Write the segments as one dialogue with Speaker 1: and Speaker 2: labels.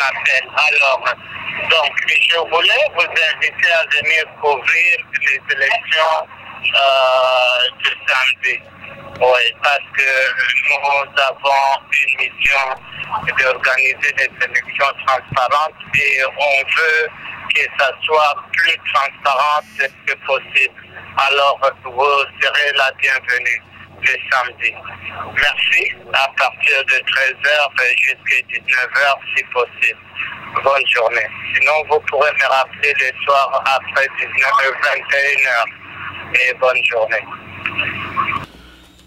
Speaker 1: appel. Alors, donc, je voulais vous inviter à venir couvrir les élections de samedi. Oui, parce que nous avons une mission d'organiser des élections transparentes et on veut que ça soit plus transparente que possible. Alors, vous serez la bienvenue le samedi. Merci, à partir de 13h jusqu'à 19h si possible. Bonne journée. Sinon, vous pourrez me rappeler le soir après 21h. Et bonne journée.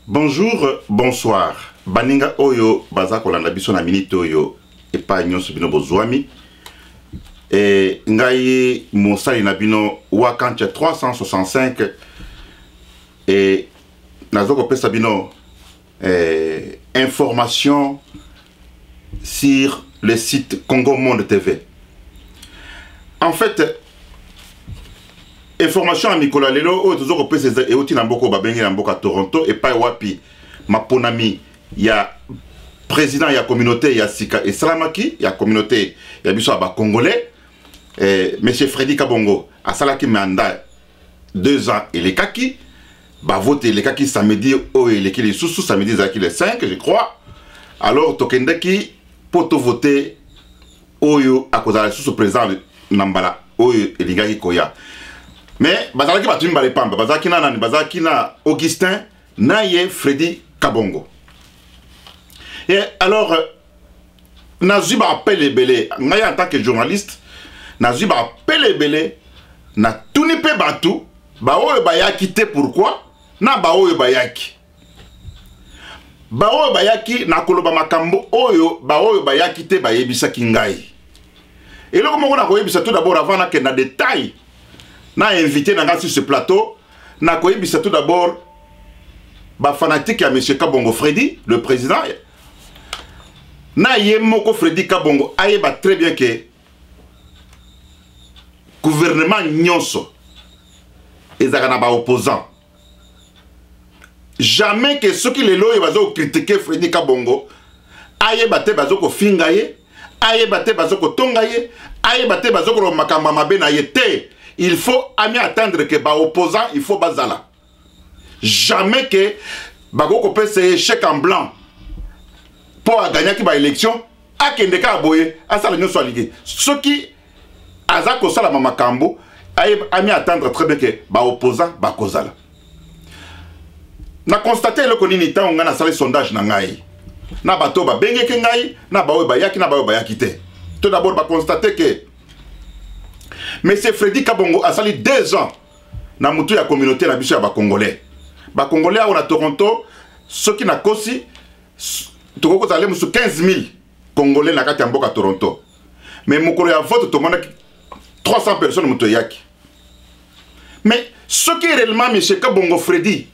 Speaker 2: Bonjour, bonsoir. Baninga oyo baza kolanda biso na minute oyo epa nyonso bino bozwami. Et ngai mosali na bino wakanche 365 et nazoko pesa bino information sur le site Congo Monde TV. En fait, information à Mikola Lelo, o tozoko pesa e oti na mboko babengi na mboka Toronto et pa wapi maponami ya président ya communauté ya Sika et Salamaki ya communauté ya biso ba congolais. Monsieur Freddy Kabongo a salaki mandat 2 ans et les kaki ba voté les kaki samedi o et les sous samedi zaki le 5 je crois. Alors tokendeki poto voter oyo akozala sous président nambala oyo eligaki koya. Mais bazalaki batumi ba lepamba bazaki na nani bazaki na Augustin naye Freddy Kabongo. Et alors nazui ba appel ebele ngai en tant que journaliste nazui ba appel ebele na tuni pe batu ba oyo bayaki te pourquoi na ba oyo bayaki na koloba makambo oyo ba oyo bayaki te bayebisaki ngai. Et là comment on a koyebisa tout d'abord avant que na détail na invité na sur ce plateau na koyebisa tout d'abord ba fanatique ya monsieur Kabongo Freddy le président na yemoko Freddy Kabongo ayeba très bien que gouvernement nyonso ezaka na ba opposant. Jamais que ceux qui les loyaux bazo critiquer Freddy Kabongo ayeba te bazo ko fingaye ayeba te bazo ko tongaye ayeba te bazo ko makamba mabe na yete. Il faut ami attendre que ba opposant il faut bazala. Jamais que bago ko pese chèque en blanc pour gagner qui ba élection akende ka boye asala nyonso aligué. Ceux qui azako sala makambo ami attendre très bien que ba opposant ba kozala. Na constaté le konini ta on a salé sondage na ngai. Na bato ba bengeke ngai na ba oyo ba yaki na ba oyo ba yaki te. Tout d'abord ba constater que Monsieur Freddy Kabongo a sali 2 ans na mutu ya communauté na biso ya ba congolais. Ba congolais on a Toronto ceux qui na kosi toko zale musu 15 000 congolais na kati ya mboka Toronto. Mais mukolo ya vote to mona 300 personnes mutu yaki. Mais ce qui est réellement monsieur Kabongo Freddy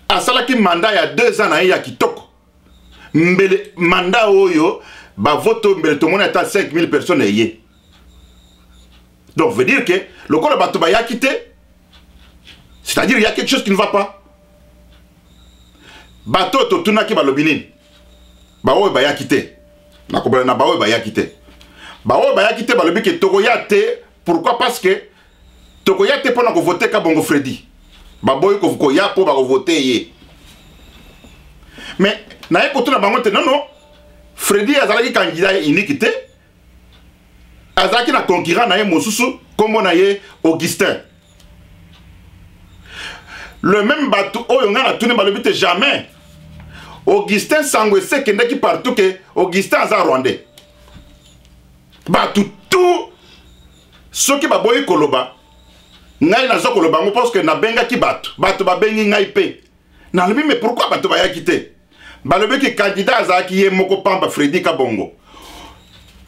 Speaker 2: a salaki mandat ya 2 ans na ya kitoko. Mbele mandat oyo ba vote mbele to mona ta 5 000 personnes yé. Donc, veut dire que le corps de Batouba y a quitté. C'est-à-dire qu'il y a quelque chose qui ne va pas. Bateau Totunaki Balobinin. Bao Baya quitté. Na Bao Baya quitté. Bao Baya quitté Balobi que Togoyate. Pourquoi? Parce que Togoyate pendant que voter Kabongo Freddy. Baboy Koya pour voter. Mais, na écouté la bangote, non. Freddy a zalaki candidat iniquité. Azaki na concurrent na ye mosusu comme na ye Augustin. Le même bateau oyo nga na tuni balobite jamais. Augustin Sangwese kendeki partout que Augustin aza rwandais. Batou tout ce qui ba boyi koloba. Ngai na zo koloba ngo parce que na benga ki batou. Batou ba bengi ngai pe. Na lobi mais pourquoi batou ba ya kité? Ba lobi ki candidat azaki ye moko pamba Freddy Kabongo.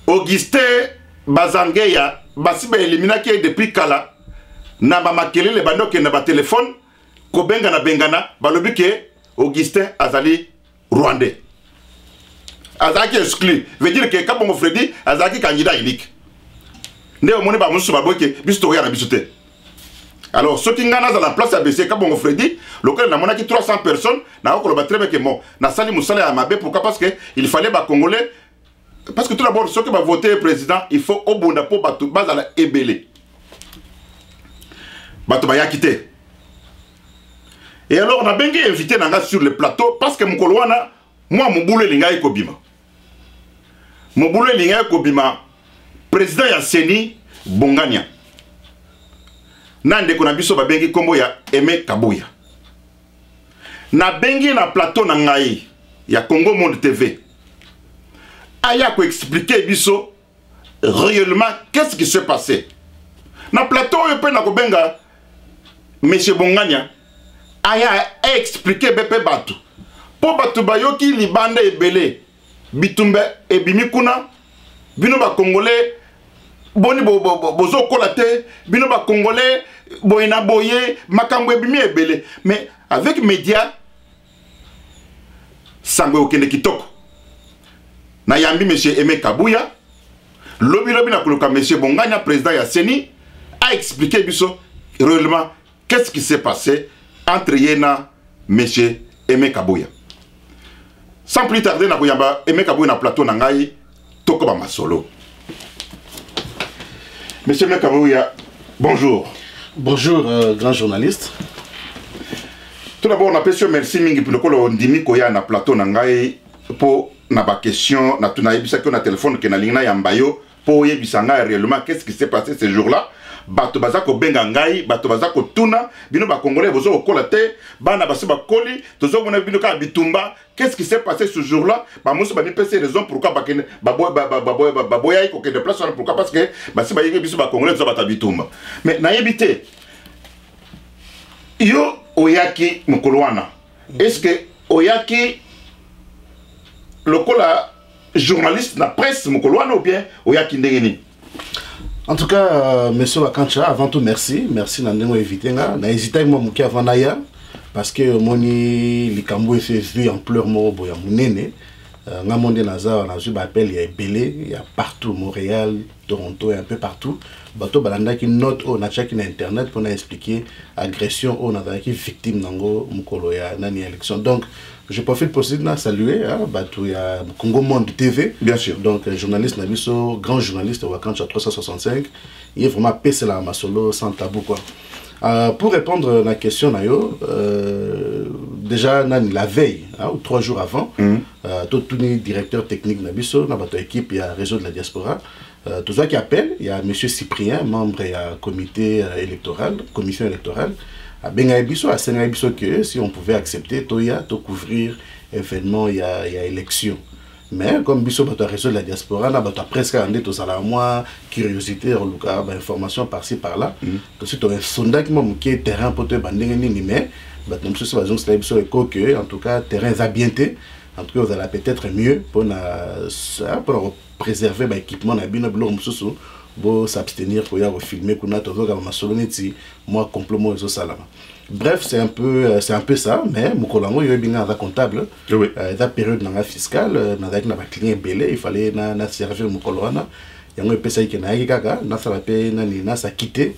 Speaker 2: Augustin Bazangeya, basiba eliminaki depuis kala, na ba makelele bandoke na ba téléphone, ko benga na bengana, balobi ke Augustin azali rwandais. Azaki exclu, veut dire que Kabongo Freddy azaki candidat unique. Ne o moni ba musu ba boke, bisto ya na bisute. Alors ceux qui ngana dans la place ABC Kabongo Freddy, local na monaki 300 personnes, na ko lo ba très bien que bon, na sali musala ya mabe pourquoi parce que il fallait ba congolais parce que tout d'abord ceux qui va voter président il faut au bon pour bateau base à la ébélé bateau va y quitter. Et alors on a bien invité Nanga sur le plateau parce que mon colwana moi mon boulot linga ekobima mon boulot linga ekobima président ya Seni Bongania nande kona biso ba bengi kombo ya Aimé Kabuya na bengi na plateau na ngai ya Congo Monde TV aya ko expliquer biso réellement qu'est-ce qui s'est passé na plateau yo pe na ko benga monsieur Bongania aya expliquer bepe batu po batu bayoki libanda ebele bitumbe ebimi kuna bino ba congolais boni bozo kolate bino ba congolais boyena boye makambo ebimi ebele mais avec média sangwe okende kitoko na yambi monsieur Aimé Kabuya lobi na kuluka monsieur Bongania président ya Seni a expliqué biso réellement qu'est-ce qui s'est passé entre yena monsieur Aimé Kabuya. Sans plus tarder na kuyamba Aimé Kabuya na plateau na ngai toko ba masolo. Monsieur Aimé Kabuya, bonjour.
Speaker 3: Bonjour grand journaliste.
Speaker 2: Tout d'abord on appelle sur merci mingi pour le kolo ndimi koya na plateau na ngai pour na ba question na tuna yebisa ko na téléphone ke na lingna ya mbayo pour yebisa ngai réellement qu'est-ce qui s'est passé ce jour-là. Bato bazako benga ngai bato bazako tuna bino ba congolais bozo okola te bana basi ba koli tozo mona bino ka bitumba qu'est-ce qui s'est passé ce jour-là ba muso ba mi pese raison pourquoi ba kene ba boya iko ke de place pourquoi parce que basi ba yenge biso ba congolais tozo ba bitumba mais na yebite yo oyaki mukolwana est-ce que oyaki lokola journaliste na presse mukolwana ou bien oyaki ndengeni?
Speaker 3: En tout cas, monsieur Wakancha, avant tout, merci. Merci d'être invité. Je hésité moi mouki avant d'ailleurs parce que moni likambo est vu en pleurs mo boya munene. Nga monde naza on a eu appel il y a belé, il y a partout Montréal, Toronto et un peu partout. Bato balanda qui note on a checké sur internet pour expliquer agression on a qui victime nango mukolo ya nani élection. Donc je profite pour saluer bato ya Congo Monde TV.
Speaker 2: Bien sûr.
Speaker 3: Donc journaliste Nabiso, grand journaliste Wakancha 365, il est vraiment PC la masolo sans tabou quoi. Pour répondre à la question Nayo, déjà la veille ou 3 jours avant, tout directeur technique Nabiso, notre équipe il y a réseau de la diaspora, tout ça qui appelle, il y a monsieur Cyprien, membre du comité électoral, commission électorale, à Bengaïbiso, à Sénégaïbiso que si on pouvait accepter, tout couvrir événement il y a élection. Mais comme biso bato réseau de la diaspora na bato presque andé to sala moi curiosité en luka ba information par-ci par-là to c'est un sondage mom qui est terrain pour te bandenge ni mais bato mso se bazon sala biso eko que en tout cas terrain va bientôt en tout cas vous allez peut-être mieux pour préserver ba équipement na bino blo mso bo s'abstenir pour y filmer kuna to ga masoloneti moi complètement zo salama. Bref, c'est un peu ça, mais Mukolango il y a bien un comptable.
Speaker 2: Oui.
Speaker 3: La période dans la fiscale, dans la client belé, il fallait na servir Mukolwana. Il y a un peu ça qui na gaga, na ça va payer na ça quitter,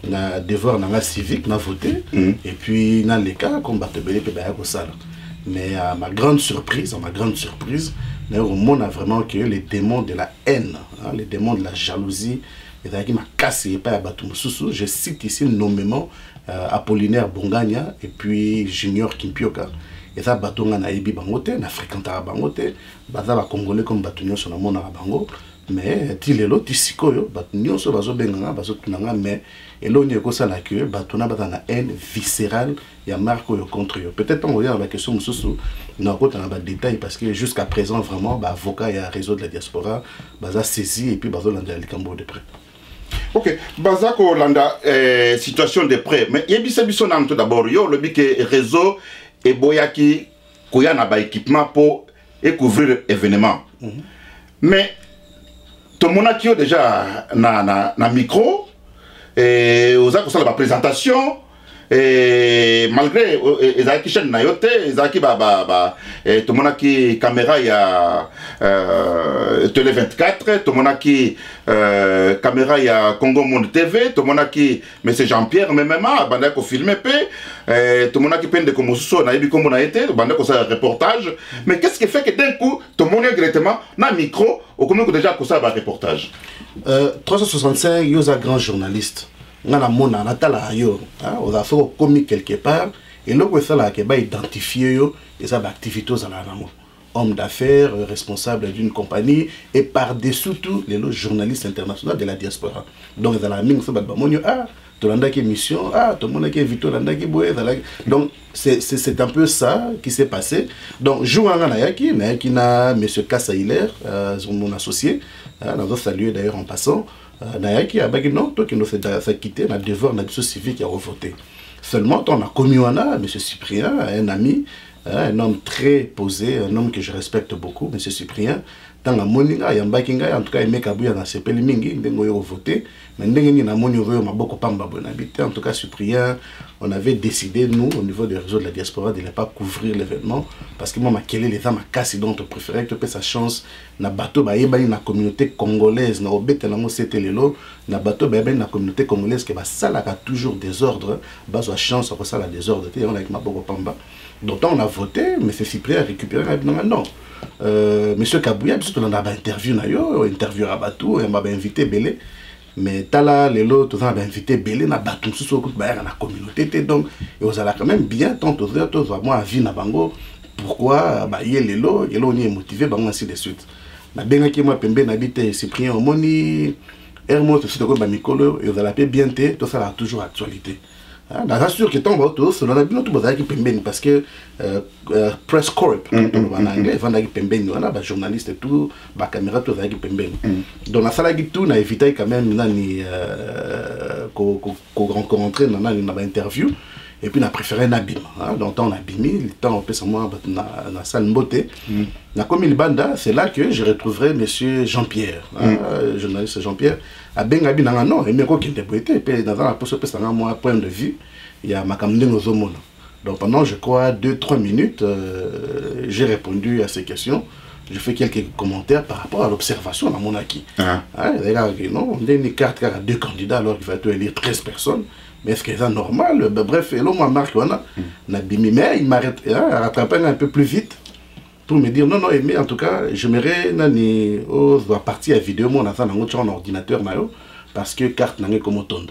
Speaker 3: na devoir na civique, na voter et puis dans les cas comme batte belé pe ba ko sala. Mais à ma grande surprise, on a vraiment que les démons de la haine, les démons de la jalousie, et m'a cassé pas à Batum Soussou. Je cite ici nommément Apollinaire Bongania et puis Junior Kimpioka. Et ça, Batonga na Ebi Bangote, na fréquenta Bangote, Baza ba Congolais comme Batunyo sur la mona Bango. Mais Tilelo, Tissikoyo, Batunyo sur Bazo Benganga, Bazo Tunanga, mais Elonye Kosa la queue, Batuna Batana haine viscérale, il y a Marco contre eux. Peut-être pas on regarde la question Moussou, n'a pas de détails parce que jusqu'à présent, vraiment, avocat et réseau de la diaspora, Baza saisi et puis Bazo Landa Likambo de près.
Speaker 2: Ok, Bazako Landa, situation de près. Mais il y a tout d'abord, yo le bique réseau et boyaki koya na ba équipement pour couvrir l'événement. Mais tout le monde qui a déjà na micro et aux accords la présentation et malgré ezaki chaîne na yote ezaki to monaki caméra ya Télé 24 to monaki caméra ya Congo Monde TV to monaki monsieur Jean-Pierre MMA banda ko filmer pe to monaki pende ko mususo na yebi kombo na été banda ko ça reportage mais qu'est-ce qui fait que d'un coup to monaki directement na micro au comme déjà ko ça ba reportage
Speaker 3: 365 yoza grand journaliste ngana mona natala yo on a fait commis quelque part et là que ça là que ba identifier yo et ça activité aux ala nango homme d'affaires responsable d'une compagnie et par-dessus tout les journalistes internationaux de la diaspora donc dans la mine ça ba monyo tolanda ki mission tout le monde qui invité tolanda ki boye donc c'est un peu ça qui s'est passé donc jouanga na yaki na monsieur Kassa Hilaire mon associé on doit saluer d'ailleurs en passant Nayaki a bagé non, toi qui nous fait quitté, na devoir na biso civique à revoter. Seulement, on a commis monsieur Cyprien, un ami, un homme très posé, un homme que je respecte beaucoup, monsieur Cyprien. Dans la moninga, yambakinga, en tout cas, il m'a kabouya na sepeli mingi, ndengo yo voté. Mais ndengo na moni yo ma boko pamba bonabité. En tout cas, Cyprien, on avait décidé, nous, au niveau des réseaux de la diaspora, de ne pas couvrir l'événement. Parce que moi, ma kélé, les femmes, ma casse, donc, je préférais que tu aies sa chance. Na bateau, bah, yébani, na communauté congolaise, na obéte, na mo, c'était le lot. Na bateau, bah, yébani, na communauté congolaise, que bah, ça, là, a toujours désordre. Bah, soit chance, après ça, la désordre. On a avec ma boko pamba. Donc, on a voté, mais c'est Cyprien a récupéré. Non. Monsieur Kabouya, parce que on a interview na yo, interview à Batou, on m'a invité Belé, mais tala les lots, tout ça m'a invité Belé na Batou, sous au coup de la communauté, donc et vous allez quand même bien tant aux autres, moi à vie na bango, pourquoi bah y est les lots, on y est motivé, bah ainsi de suite. Na benga qui moi pembe n'habite Cyprien au moni, Hermos aussi de quoi bah Mikolo, et vous allez bien tout ça a toujours actualité. Je suis sûr que tant que c'est la bien tout qui pembeni parce que press corp en anglais vanda qui pembeni on a journaliste et tout ba caméra tout qui pembeni donc la salle qui tout na évité quand même nani ko rencontrer nani na interview et puis on a préféré Nabim donc on a bimi le temps on peut savoir na salle beauté na comme il banda c'est là que je retrouverai monsieur Jean-Pierre journaliste Jean-Pierre à Bengabi nanga non et mais quoi qui était beauté puis dans la poste ça moi point de vue il y a ma caméra aux hommes donc pendant je crois 2-3 minutes j'ai répondu à ces questions. Je fais quelques commentaires par rapport à l'observation dans mon acquis. Regarde, non, on a une carte à 2 candidats alors qu'il va te élire 13 personnes. Mais est-ce que c'est normal? Bref, et là, moi, Marc, on a bimé, mais il m'arrête à rattraper un peu plus vite pour me dire non, non, mais en tout cas, j'aimerais partir à vidéo, moi, on a un ordinateur, parce que carte n'a comme autonome.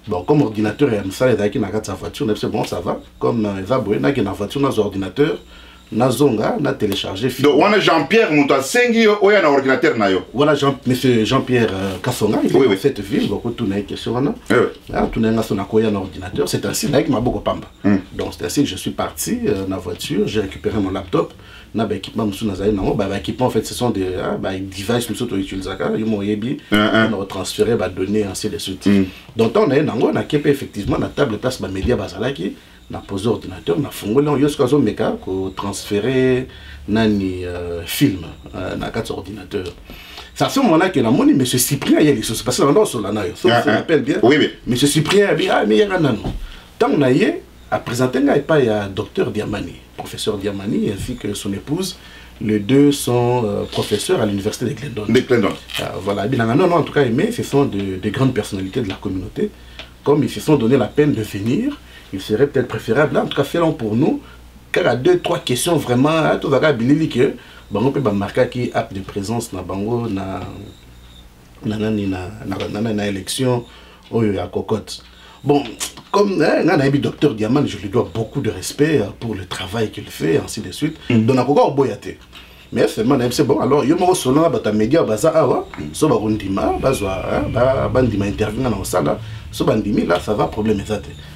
Speaker 3: Bon, comme ordinateur, il y a une salle qui n'a pas sa voiture, c'est bon, ça va. Comme il y a une voiture, dans ordinateur. Nazonga na téléchargé film.
Speaker 2: Donc on a Jean-Pierre Moutasengi ou y a un ordinateur na yo.
Speaker 3: Voilà monsieur Jean-Pierre Kassonga, il est dans cette ville, beaucoup de question là. Tout n'a son akoya un ordinateur, c'est ainsi là que m'a beaucoup pamba. Donc c'est ainsi que je suis parti dans la voiture, j'ai récupéré mon laptop, na ba équipement musu na zaï na ba équipement en fait ce sont des devices musu to utiliser ka, yo mo yebi, on transférer ba données ainsi de suite. Donc on a nango na kepe effectivement na table place ba média bazalaki. Na posé ordinateur, na fongolé on yoska zo meka ko transférer nani film na carte ordinateur. C'est à ce moment-là que la moni monsieur Cyprien y a les choses parce que là sur la nayo. Ça rappelle bien. Oui oui. Monsieur Cyprien a dit mais y a nano. Tant on a y a présenté nga pas il y a docteur Diamani, professeur Diamani ainsi que son épouse. Les deux sont professeurs à l'université de Glendon. De Glendon. Voilà, non en tout cas mais ce sont de grandes personnalités de la communauté comme ils se sont donné la peine de venir. Il serait peut-être préférable, en tout cas, fait pour nous, car il y a 2-3 questions vraiment, tout va bien que on peut marquer qui acte de présence na bango na élection au à cocotte. Bon, comme le docteur Diamant, je lui dois beaucoup de respect pour le travail qu'il fait, ainsi de suite. Donc, on a boyaté. Mais seulement, c'est bon. Alors, il y a un soldat qui a média, so ba rundima, bandima interview dans la salle, so bandimi là, ça va problème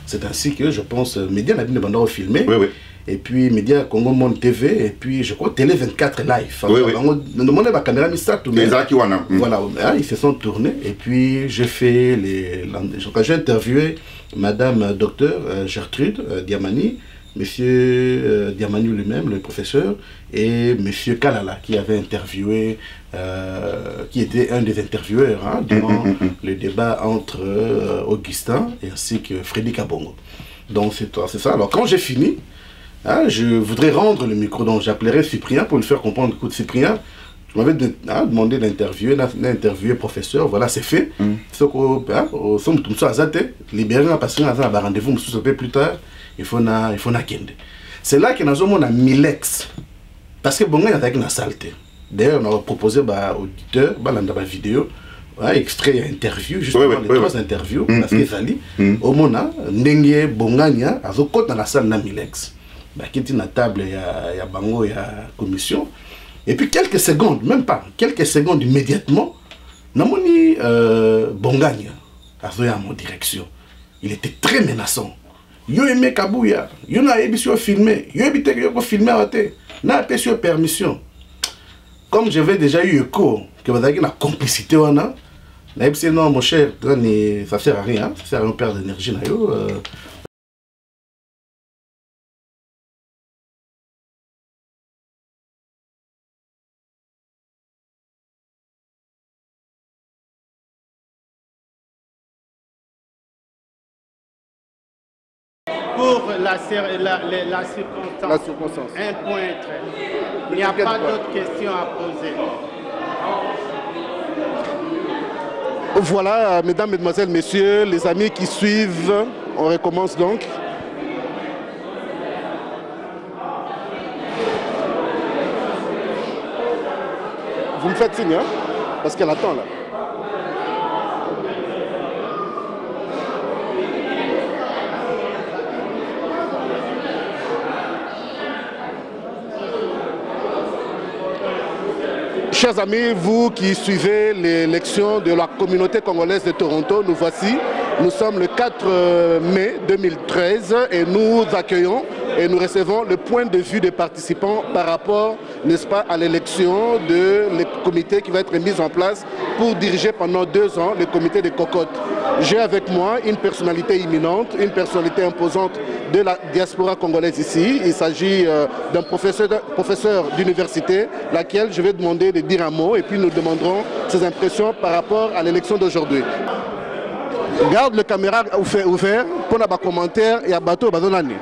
Speaker 3: c'est ainsi que je pense média n'a bien bandé filmer. Oui oui. Et puis média Congo Monde TV et puis je crois Télé 24 live. Oui oui. On demandait ma caméra mais ça tourné. Voilà, ils se sont tournés et puis j'ai fait j'ai interviewé madame docteur Gertrude Diamani. Monsieur Diamani lui-même, le professeur, et monsieur Kalala, qui avait interviewé, qui était un des intervieweurs durant le débat entre Augustin et ainsi que Frédéric Abongo. Donc c'est ça. Alors quand j'ai fini, hein, je voudrais rendre le micro, donc j'appellerai Cyprien pour lui faire comprendre. Écoute Cyprien, tu m'avais demandé d'interviewer le professeur, voilà c'est fait. Ce qu'on sommes tous à Zate, libérer parce qu'on a un rendez-vous un peu plus tard, il faut na kende. C'est là que nous avons un Milex. Parce que bon, il y a une saleté. D'ailleurs, on a proposé aux auditeurs, dans la vidéo, extrait interview, justement les 3 interviews, parce que Zali, au Mona, Ndenge, Bongania, à dans la salle na Milex. Qui est une table, il y a Bango, il y a commission. Et puis quelques secondes, même pas, quelques secondes immédiatement, Namoni Bongania, à mon direction. Il était très menaçant. Yo aimé Kabouya, yo na émission filmé, yo habité yo filmé à té, na péché permission. Comme j'avais déjà eu écho que vous avez une complicité on a, na émission non mon cher, ça sert à rien, ça sert à rien perdre d'énergie na yo.
Speaker 4: Pour la circonstance, un point très. Il n'y a pas d'autres questions à poser.
Speaker 5: Voilà, mesdames, mesdemoiselles, messieurs, les amis qui suivent, on recommence donc. Vous me faites signe, hein? Parce qu'elle attend là. Chers amis, vous qui suivez l'élection de la communauté congolaise de Toronto, nous voici. Nous sommes le 4 mai 2013 et nous accueillons et nous recevons le point de vue des participants par rapport, n'est-ce pas, à l'élection de le comité qui va être mis en place pour diriger pendant 2 ans le comité des cocottes. J'ai avec moi une personnalité imminente, une personnalité imposante de la diaspora congolaise ici. Il s'agit d'un professeur d'université, laquelle je vais demander de dire un mot et puis nous demanderons ses impressions par rapport à l'élection d'aujourd'hui. Garde le caméra ouvert pour les commentaires et à bateau bazonani.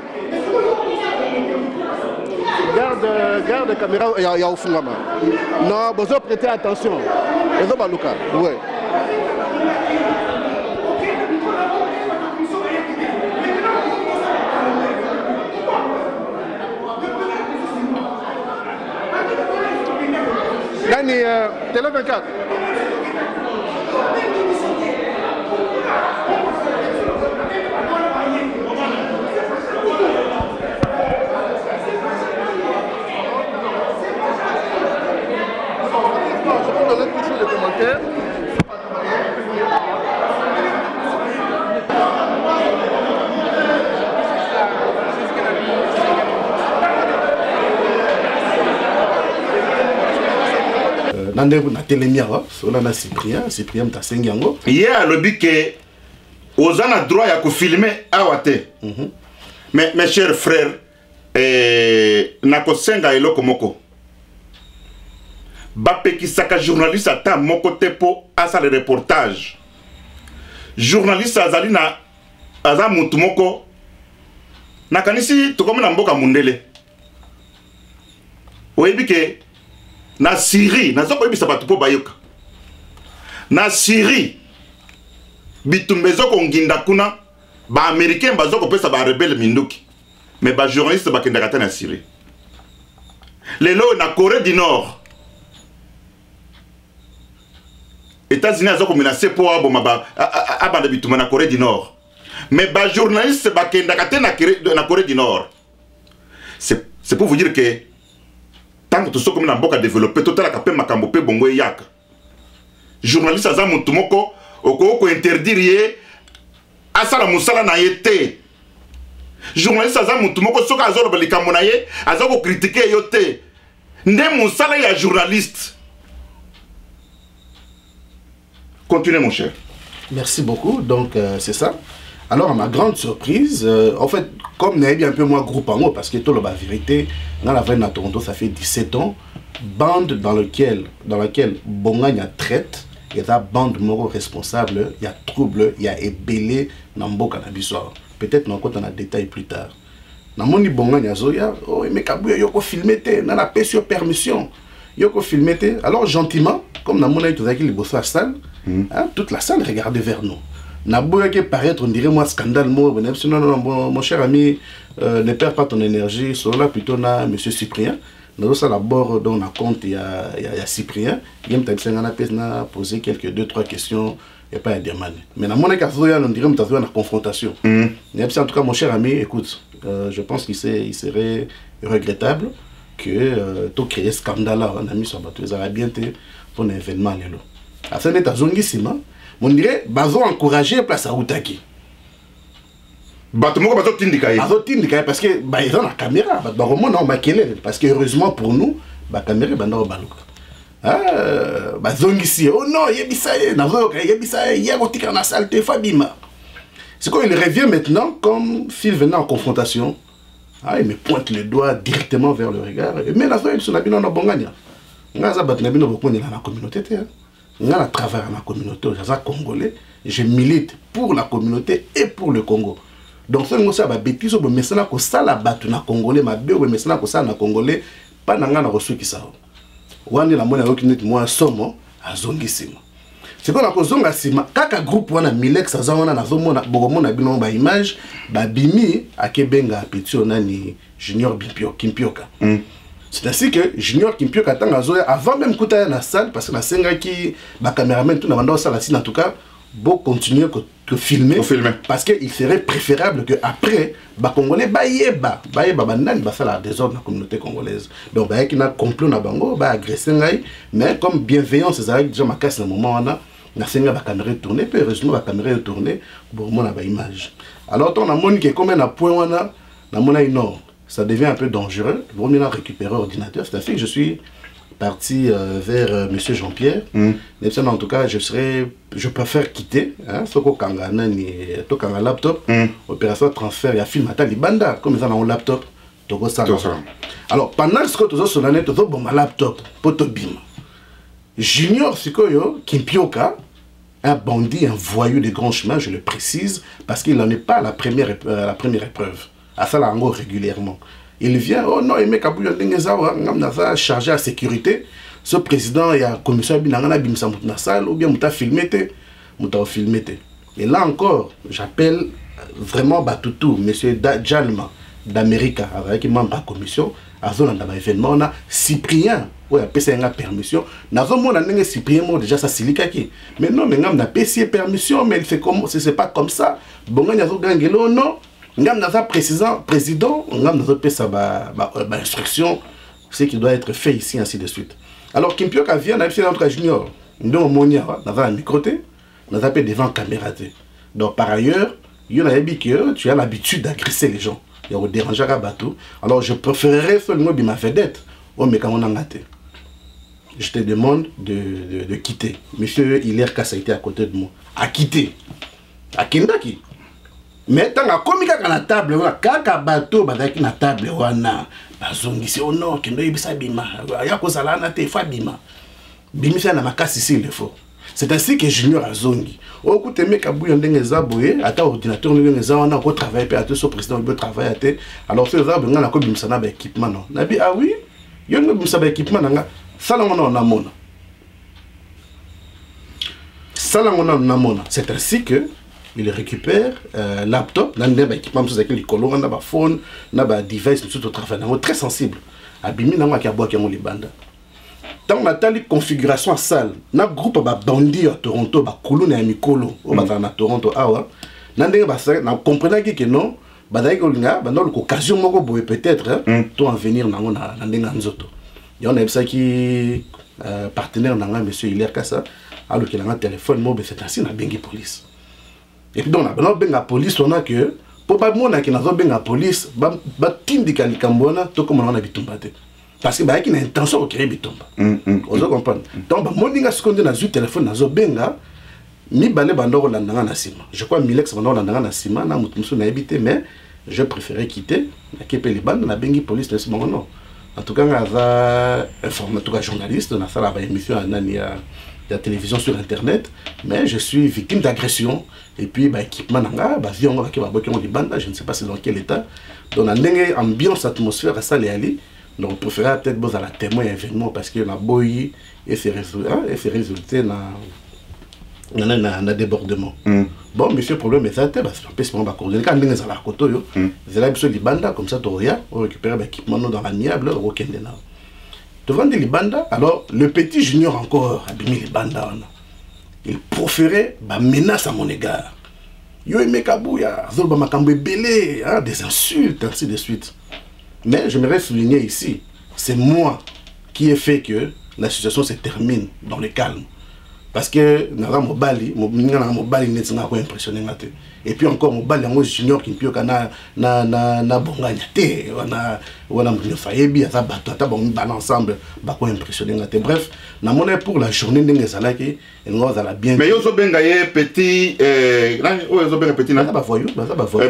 Speaker 5: Garde la caméra et à au fond. Non, besoin prêter attention. Besoin baluka. Ouais. Dani, Télé 24.
Speaker 3: Nandego na telemiara, on a Cyprien Tassengiango.
Speaker 2: Hier, le but que aux a droit à filmer awate. Mais mes chers frères, nakosenga eloko moko. Bapeki saka journaliste ata moko tepo asa le reportage. Journaliste azali na aza mutu moko nakanisi tokomi na mboka mundele. Oyebi ke na Syrie, nazo koyebisa bato po bayoka. Na Syrie, bitumbezo ko nginda kuna, ba américain bazo ko pesa ba rebelle minduki. Mais ba journaliste ba kenda kata na Syrie. Lelo na Corée du Nord. États-Unis azo ko menacer po aboma ba abanda bituma na Corée du Nord. Mais ba journaliste ba kenda kata na Corée du Nord. C'est pour vous dire que tant que tout ce comme na mboka développé total ka pe makambo pe bongo yaka. Journaliste aza mutu moko oko interdire ye asala musala na yete. Journaliste aza mutu moko soka azolo balikambo na ye azako critiquer yo te. Nde musala ya journaliste. Continuez mon cher.
Speaker 3: Merci beaucoup. Donc c'est ça. Alors, à ma grande surprise, en fait, comme nous avons un peu moins groupe en haut, parce que tout la vérité, dans la veine à Toronto, ça fait 17 ans, bande dans laquelle Bongania traite, il y a bande moro responsable, il y a trouble, il y a ébélé dans Mboka Nabissoir. peut-être on a détail plus tard. Na moni bonga nyazoya, oh mais Kabuya yoko filmé te, na la paix sur permission. Yoko filmé te. Alors gentiment, comme na mona itozaki liboso la salle, toute la salle regardait vers nous. Na boya qui paraître, on dirait moi scandale non non mon cher ami, ne perds pas ton énergie, sur là plutôt na monsieur Cyprien. Nous avons d'abord dans la compte il y a Cyprien, il a posé quelques 2-3 questions et pas à demander. Mais dans mon cas, on dirait que nous avons une confrontation. En tout cas, mon cher ami, écoute, je pense qu'il serait regrettable que tu crées un scandale là, on a mis sur bateau, les Arabiens pour un événement. À ce moment-là, on dirait qu'ils ont encouragé place à Outaki. Parce que ils ont la caméra, parce que heureusement pour nous, la caméra est dans le oh non, c'est quand il revient maintenant comme s'il venait en confrontation. Il me pointe le doigt directement vers le regard. Mais la soirée, il y a bongania. La communauté. Je travaille dans la communauté, je suis congolais, je milite pour la communauté et pour le Congo. Donc, si on a des bêtises, on a que ça la batte na congolais, ma bé, on a que ça na congolais, pas na ngana reçu qui ça. On a la monnaie qui n'est moins somme à zongisima. C'est qu'on a que zongasima, kaka groupe on a milex à zona na zona, bogomon a binon ba image, ba bimi à kebenga petit on a ni Junior Kimpioka. C'est ainsi que Junior Kimpioka tanga zoya avant même kouta na salle parce que la senga qui ba caméraman tout na banda salle en tout cas. Bon continuer que filmer parce qu'il serait préférable que après les Congolais faire la désordre dans la communauté congolaise. Donc il y a un complot na bango agresser mais comme bienveillance c'est déjà ma casse le moment on a la caméra tournée puis heureusement la caméra tournée pour mon image. Alors on a mon qui comme un point on a mon non ça devient un peu dangereux pour nous récupérer l'ordinateur c'est ainsi que je suis parti vers monsieur Jean-Pierre. En tout cas, je préfère quitter. Ce qu'on a un laptop, opération transfert, il y a film à Talibanda, comme ils ont un laptop. Alors, pendant ce que tu as sur l'année, tu as un laptop, potobim. Junior Sikoyo, Kimpioka, un bandit, un voyou de grand chemin, je le précise, parce qu'il n'en est pas à la première épreuve. À ça, là, en gros, régulièrement. Il vient, oh non, il met Kabuya Dengezawa, on chargé à sécurité. Ce président, il y a la commission, il y a une salle, ou bien il a filmé. Et là encore, j'appelle vraiment Batutu, monsieur Djalma d'Amérique, avec membre de la commission, à zone d'un événement, on a Cyprien, où il a payé une permission. Dans un monde, on a Cyprien, déjà ça silikaki. Mais non, mais on a payé permission, mais il fait comme, c'est pas comme ça. Bon, il y a un non. Ngam naza président, ngam naza pesa instruction, ce qui doit être fait ici, ainsi de suite. Alors Kimpioka vient, on a fait notre junior, nous on monia, naza un microté, naza pe devant caméra. Donc par ailleurs, il y a que tu as l'habitude d'agresser les gens, il y a déranger à bateau. Alors je préférerais seulement ma vedette, oh mais quand on a gâté. Je te demande de quitter. Monsieur Hilaire Kassa était à côté de moi. À quitter. À Kindaki. Mais tant que comme il y a la table, kaka bateau badaki na table wana bazongisi oh non kendo ibisa bima ya ko sala na te fa bima bimisa na makasi ici il faut. C'est ainsi que Junior azongi au coup teme Kabuya ndenge zaboye ata ordinateur ndenge zawana ko travailler pe ate so président il veut travailler ate alors ce zabo ngana ko bimisa na ba équipement non nabi ah oui yo ngo bimisa ba équipement nga sala ngona na mona sala ngona na mona. C'est ainsi que il récupère laptop, équipement, les colons, les phone, les device, tout au travail, très sensible. Abimi n'a pas boire qui ont les bandes. Dans la configuration à salle, na groupe ba bandit à Toronto, ba Kolo na Mikolo, au na Toronto awa, n'andé ba ça, na comprenant que non, ba d'ailleurs nga, ba dans l'occasion moko boye peut-être, toi en venir na ngona n'andé nzoto. Y on a ça qui partenaire na monsieur Hilaire Kassa, alors qu'il a un téléphone mobile, c'est ainsi na bengi police. Et puis donc, la police, on a que, probablement, on a la police, tindika likambona, tout comme on a bitumba. Parce qu'il y a une intention de créer bitumba. Vous comprenez? Donc, on a seconde dans le téléphone, on a benga, ni balé bandoro landanga na sima. Je crois que Milex bandoro landanga na sima, na mutumsu na habité, mais je préférais quitter, na kepe les bandes, na bengi police, non. En tout cas, on a informé, en tout cas, journaliste, on a fait la émission à Nania. la télévision sur internet, mais je suis victime d'agression. Et puis, équipement, je ne sais pas c'est dans quel état. Donc, on a une ambiance, atmosphère à ça, donc, on préfère peut-être à la témoin événement parce qu'il y a un boy et c'est résulté dans un débordement. Bon, monsieur, problème est ça, parce que c'est pas coordonné. Quand on est à la côte, c'est là que Libanda, comme ça, on récupère l'équipement dans l'amiable, on devant des Libanda, alors le petit junior encore, abîmé Libanda, il proférait des menaces à mon égard. Yo aimé Kabouya, Zolba Makambe Belé, des insultes, ainsi de suite. Mais j'aimerais souligner ici, c'est moi qui ai fait que la situation se termine dans le calme. Parce que naza mobali n'est pas impressionné. Et puis encore mobali en junior qui peut na bonganya te wana mnyo fayebi asa bato ata bon bal ensemble ba ko impressionné. Bref, na monnaie pour la journée ndenge zalaki et nous ala bien. Mais yo zo benga ye petit nani o zo benga petit na ba voyou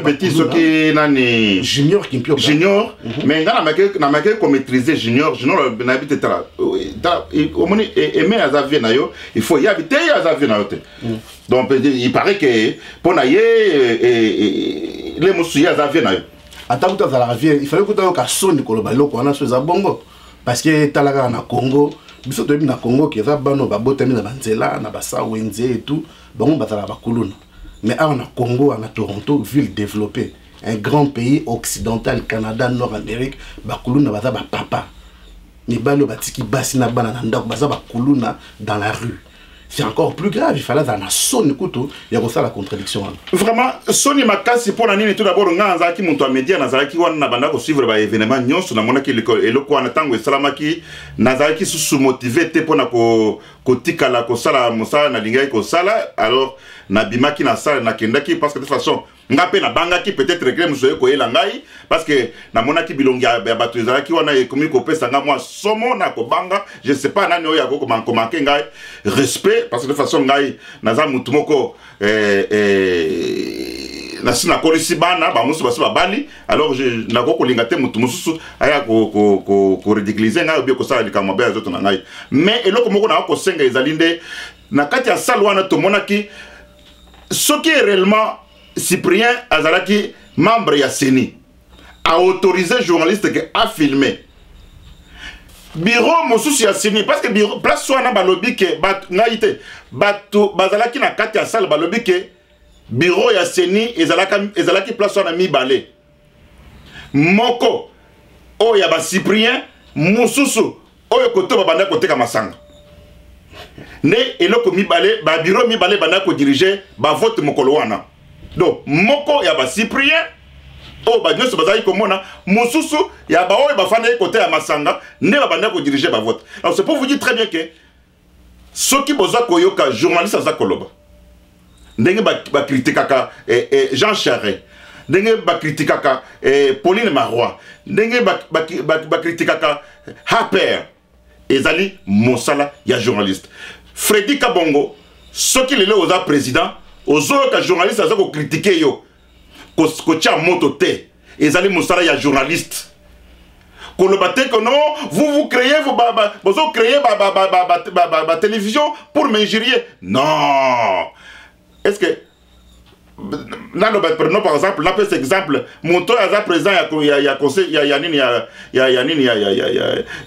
Speaker 3: petit soki nani junior qui peut junior mais na make ko maîtriser junior na habite tala au moni aimer azavie na yo il faut y habiter azavie na yo te. Donc il paraît que pour naie les moussouyas azavie na yo attends que ça revient il fallait que tu aies sonné koloba loko wana so za bongo parce que talaka na Congo biso to na Congo qui za bano ba botami na banzela na basa wenze et tout bango bazala ba kuluna mais à na Congo à Toronto ville développée un grand pays occidental Canada Nord-Amérique ba kuluna baza ba papa ni balo batiki basi na bana na ndako baza ba kuluna dans la rue. C'est encore plus grave, il fallait dans la sonne couteau, il y a ça la contradiction. Vraiment, Sony Makasi pour la tout d'abord, on a qui monte à média, Nazaraki, on a banda suivre les événements, nous sur la monnaie qui est le coin tango et salamaki, Nazaraki sous motivé, te pour na ko tika la ko sala musa na lingai ko sala, alors na bimaki na sala na kendaki parce que de toute façon, ngape na bangaki peut-être que musoye ko elangai parce que na monaki bilongi ya batu Nazaraki wana ekomi ko pesa nga moi somo na ko banga, je sais pas nani oya ko manquer ngai respect parce que de toute façon ngai naza mutu moko na kolisi bana ba musu basu babali alors je na ko kolinga te mutu mususu aya ko ridiculiser ngai obie ko sala likama ba zoto na ngai mais eloko moko na ko senga ezalinde na kati ya salle wana to monaki ce qui est réellement Cyprien Azalaki membre ya CENI a autorisé journaliste que a filmé bureau mosusu ya CENI parce que bureau place wana balobi ke bat ngaite batu bazalaki na kati ya salle balobi ke bureau ya CENI ezalaki place wana mibale moko o ya ba Cyprien mosusu oyo koto babanda koteka masanga ne eloko mibale ba bureau mibale banda ko diriger ba vote mokolo wana donc moko ya ba Cyprien o ba nyonso bazali komona mosusu ya ba oyo bafana côté ya masanga ne babanda ko diriger ba vote. Alors c'est pour vous dire très bien que soki boza koyoka journaliste za koloba ndenge ba critiquaka Jean Charest ndenge ba critiquaka Pauline Marois ndenge ba critiquaka Harper ezali mosala ya journaliste Freddy Kabongo soki lelo oza président ozo ka journaliste aza ko critiquer yo ko tia moto te ezali mosala ya journaliste koloba te que non vous créez vous créez ba télévision pour m'injurier non est-ce que non par exemple là par exemple monto aza président ya conseil ya nini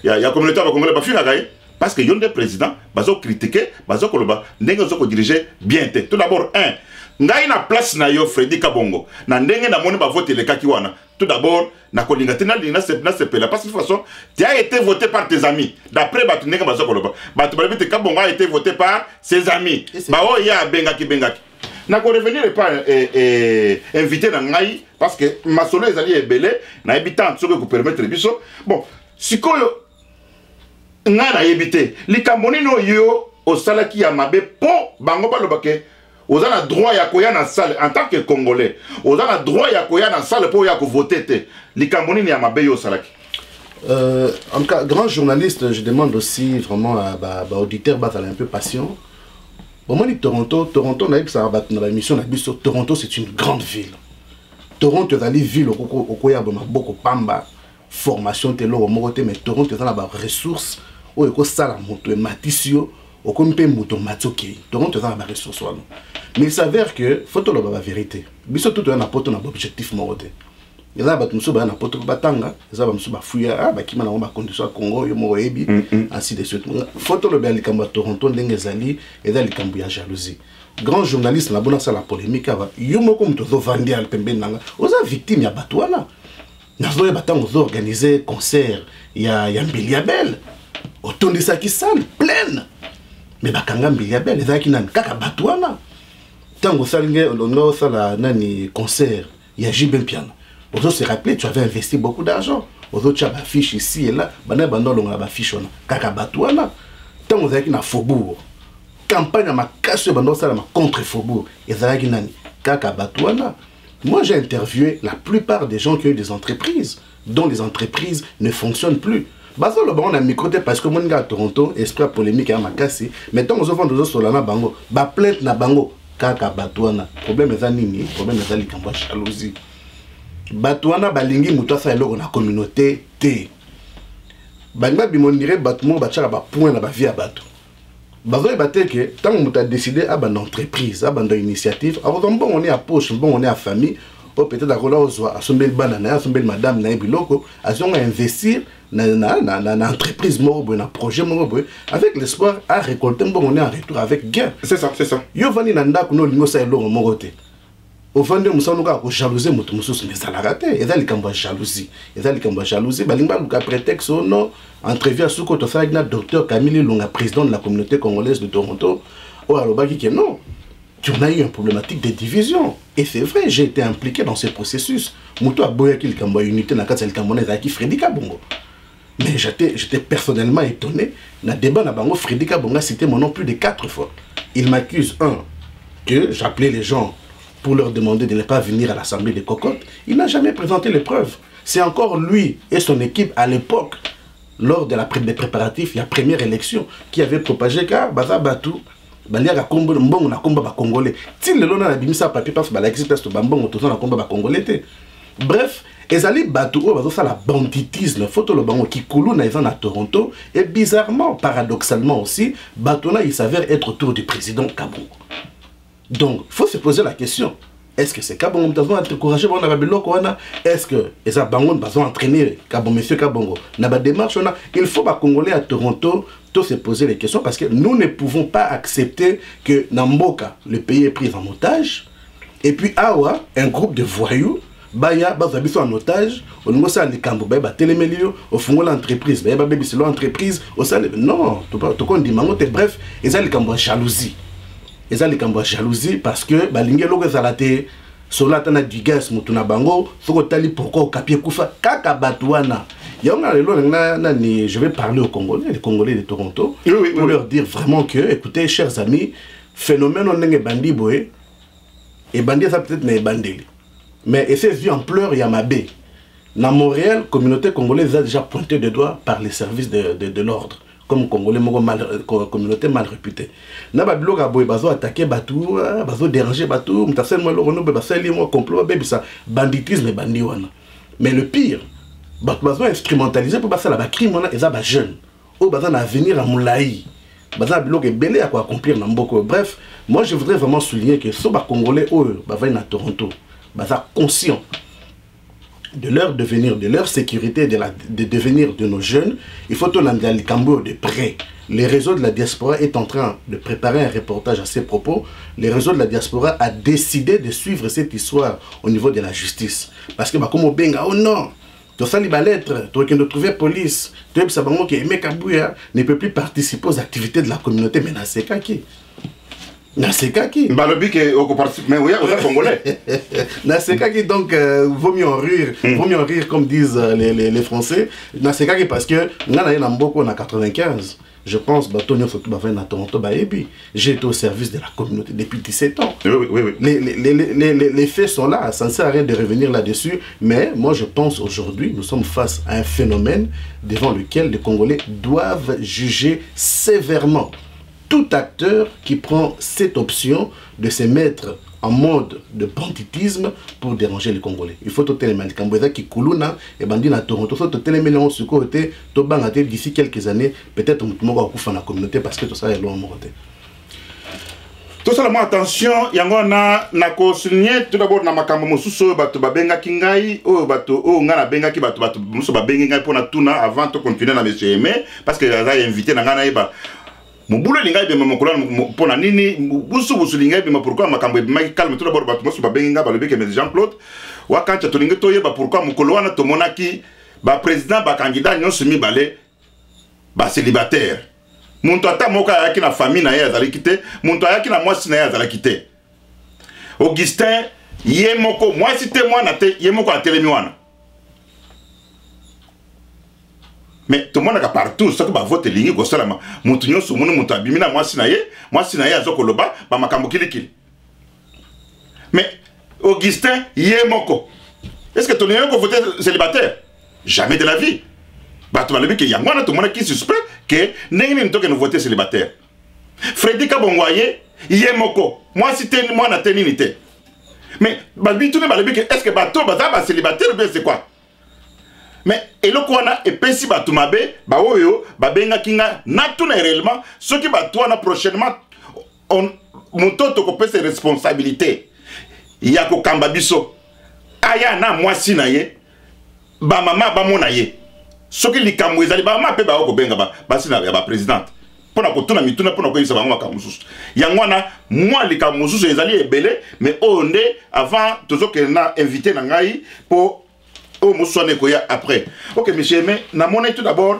Speaker 3: ya communauté ba congolais ba fina gaye parce que yon des présidents bazo critiquer bazo koloba ndenge zo ko diriger bien te tout d'abord un ngai na place na yo Freddy Kabongo na ndenge na moni ba voter le kaki wana tout d'abord na kolinga tina na sepela parce que de toute façon tu as été voté par tes amis d'après batu ndenge bazo koloba batu ba bite Kabongo a été voté par ses amis ba o ya bengaki na ko revenir pas invité na ngai parce que ma solo ezali ebele na habitant ce que vous permettre biso bon sikoyo nga na yebite likamboni no yo osalaki ya mabe po bango balobake ozana droit ya koya na salle en tant que congolais ozana droit ya koya na salle po ya ko voter te likamboni ni ya mabe yo osalaki. En tout cas grand journaliste je demande aussi vraiment à auditeur battre un peu patient. Au moins Toronto on a eu ça dans la mission sur Toronto c'est une grande ville. Toronto est une ville au koya beaucoup pamba formation te lo mokote mais Toronto est dans la ressource o ko sala moto matisio au compte mouton matsoki donc tu as ma ressource mais il s'avère que faut tout la vérité biso tout un apôtre na objectif moroté et là bat muso ba na apôtre batanga ça ba muso ba fuya ba kima na ba condition Congo yo mo yebi ainsi de suite faut tout le bien likambo Toronto ndenge zali et dans likambo ya jalousie grand journaliste na bona ça la polémique ava yo moko mto zo vandi al pembeni nanga oza victime ya batwana na zo batanga zo organiser concert ya Mbiliabel otondisa ki salle pleine mais bakanga Mbiliabel ezaki nani kaka batwana tango salinge longo sala nani concert ya Jibel Piano ozo se rappeler tu avais investi beaucoup d'argent ozo tu as ba fiche ici et là bana bando longa ba fiche ona kaka batwana tango ezaki na Faubourg campagne ma casse bando sala ma contre Faubourg ezaki nani kaka batwana. Moi j'ai interviewé la plupart des gens qui ont eu des entreprises dont les entreprises ne fonctionnent plus. Bazo le on a microté parce que mon gars à Toronto esprit polémique à Makassi mais tant aux enfants de Solana bango ba plainte na bango kaka batwana problème eza nini problème eza likambo jalousie batwana balingi muto sa eloko na communauté te banga bimonire batmo bachaka ba point na ba vie à bato bazo ebate que tant muto a décidé à ban entreprise à ban initiative avant bon on est à poche bon on est à famille ou peut-être à rola ozoa à sombel banana à sombel madame na biloko à son investir na entreprise morobo na projet morobo avec l'espoir à récolter bon on est en retour avec gain
Speaker 2: c'est ça
Speaker 3: yo vani na ndako no lingo sa elongo morote au vendre musanuka ko jalouser mutu mususu mais ça la raté et dans likambo jalousie balinga luka prétexte non entrevue à suko to sa na docteur Camille Lunga président de la communauté congolaise de Toronto ou alobaki que non tu as eu une problématique de division. Et c'est vrai, j'ai été impliqué dans ce processus. Moutou a boyaki le Kambo unité na kati le Camerounais qui Freddy Kabongo. Mais j'étais personnellement étonné. Dans le débat, Freddy Kabongo a cité mon nom plus de 4 fois. Il m'accuse, que j'appelais les gens pour leur demander de ne pas venir à l'Assemblée des cocottes. Il n'a jamais présenté les preuves. C'est encore lui et son équipe à l'époque, lors de des préparatifs, la première élection, qui avait propagé car Baza Batou. Baliaka kombo mbongo na komba ba congolais ti lelo na bimisa papier parce ba la existe to bambongo to na komba ba congolais te bref ezali bato o bazo sala banditisme photo le bango ki kulu na ezana Toronto et bizarrement paradoxalement aussi bato na il s'avère être autour du président Kabongo. Donc il faut se poser la question, est-ce que c'est Kabongo qui a encouragé bon na biloko wana, est-ce que eza bango bazo entraîner Kabongo monsieur Kabongo na ba démarche ona, il faut ba congolais à Toronto tout se poser les questions parce que nous ne pouvons pas accepter que Namboka, le pays est pris en otage et puis Awa, un groupe de voyous, Baya, Bazabiso en otage, au niveau de l'Ikambo, Baya, Télémélio, au fond de l'entreprise, Baya, Baby, c'est l'entreprise, au sein de. Non, tout le monde dit, bref, et ça, l'Ikambo jalousie. Et ça, l'Ikambo jalousie parce que, Balingelo, Zalate, Solatana Digas, Mutuna Bango, Sokotali, pourquoi au Kapie Koufa, Kaka Batouana. Je vais parler aux Congolais, les Congolais de Toronto, pour leur dire vraiment que, écoutez, chers amis, phénomène on est bandi boé, et bandi ça peut-être mais bandi. Mais et c'est vu en pleurs il y a ma baie. Dans Montréal, la communauté congolaise a déjà pointé de doigts par les services de l'ordre, comme Congolais communauté mal réputée. Na babilo boé bazo attaquer batou, bazo déranger batou, mtasel moi lorono basali moi complot baby ça banditisme et bandi wana. Mais le pire ils ont instrumentalisé pour passer la crime, ils ont des jeunes. Ils ont un avenir à Moulaï. Ils ont un belé à accomplir. Bref, moi je voudrais vraiment souligner que ceux qui Congolais, ils sont à Toronto. Ils sont conscients de leur devenir, de leur sécurité, de devenir de nos jeunes. Il faut tout l'analyser de près. Le réseau de la diaspora est en train de préparer un reportage à ces propos. Le réseau de la diaspora a décidé de suivre cette histoire au niveau de la justice. Parce que, comme on benga, oh non! Tu as les lettres, tu as trouvé police, tu as dit que Aimé Kabouya ne peut plus participer aux activités de la communauté, mais dans ces cas qui
Speaker 2: Balobi qui participe, mais oui, on est congolais.
Speaker 3: Dans ces cas qui, donc, vaut mieux en rire, comme disent les Français. Dans ces cas qui, parce que, nous avons beaucoup en 95. Je pense que Toronto, j'ai été au service de la communauté depuis 17 ans.
Speaker 2: Oui.
Speaker 3: Les faits sont là, ça ne sert à rien de revenir là-dessus. Mais moi, je pense aujourd'hui, nous sommes face à un phénomène devant lequel les Congolais doivent juger sévèrement. tout acteur qui prend cette option de se mettre en mode de banditisme pour déranger les Congolais. Il faut tout téléméner. Quand vous qui Kuluna et bandit à Toronto, il faut tout téléméner en ce côté, tout bangater d'ici quelques années, peut-être on va couper la communauté parce que tout ça est loin de côté.
Speaker 2: Tout ça, attention, yango na souligner tout d'abord na makambo mosusu bato babenga kingai o bato o ngana benga ki bato mosusu babenga ngai pona tuna avant de continuer na monsieur Aimé parce que ça invité na ngana eba Mouboule lingai be mamokola pona nini busu lingai be pourquoi makambo be calme tout d'abord bato mosusu babenga ba lebeke mais Jean-Claude wa kancha to lingai to yeba pourquoi mokolo wana to monaki ba président ba candidat nyonso mibale ba célibataire. Muntu ata moka yaki na famille na ye azali kite, muntu ayaki na mwasi na ye azali kite. Augustin ye moko mwasi te mwana te ye moko atelemi wana. Mais tout le monde a partout ce que ba vote lingi ko salama. Muntu nyonso munu muntu abimi na mwasi na ye azoko loba ba makambo kilikili. Mais Augustin ye moko. Est-ce que ton yoko voter célibataire? Jamais de la vie. Bah tu vas le dire qu'il y a moi tout le monde qui suspect que n'engini ntoke nous voter célibataire. Freddy Kabongwaye yemoko. Moi si t'es moi na téninité. Mais bah lui tout le monde est-ce que bateau ba célibataire ou bien c'est quoi? Mais eloko wana epesi batu mabe ba oyo ba benga kinga na tuna réellement ce qui ba toi na prochainement on montoto ko pese responsabilité. Ya ko kamba biso. Aya na mwasi na ye ba mama ba mona ye. Ce qui est comme ils allaient ba pe ba ko benga ba sina ya ba présidente pona ko tuna mituna pona ko isa ba ngwa kamususu yangwana moi les kamususu ils allaient ebele mais on est avant toujours que na invité na ngai pour au musone ko ya après. OK monsieur mais na monnaie tout d'abord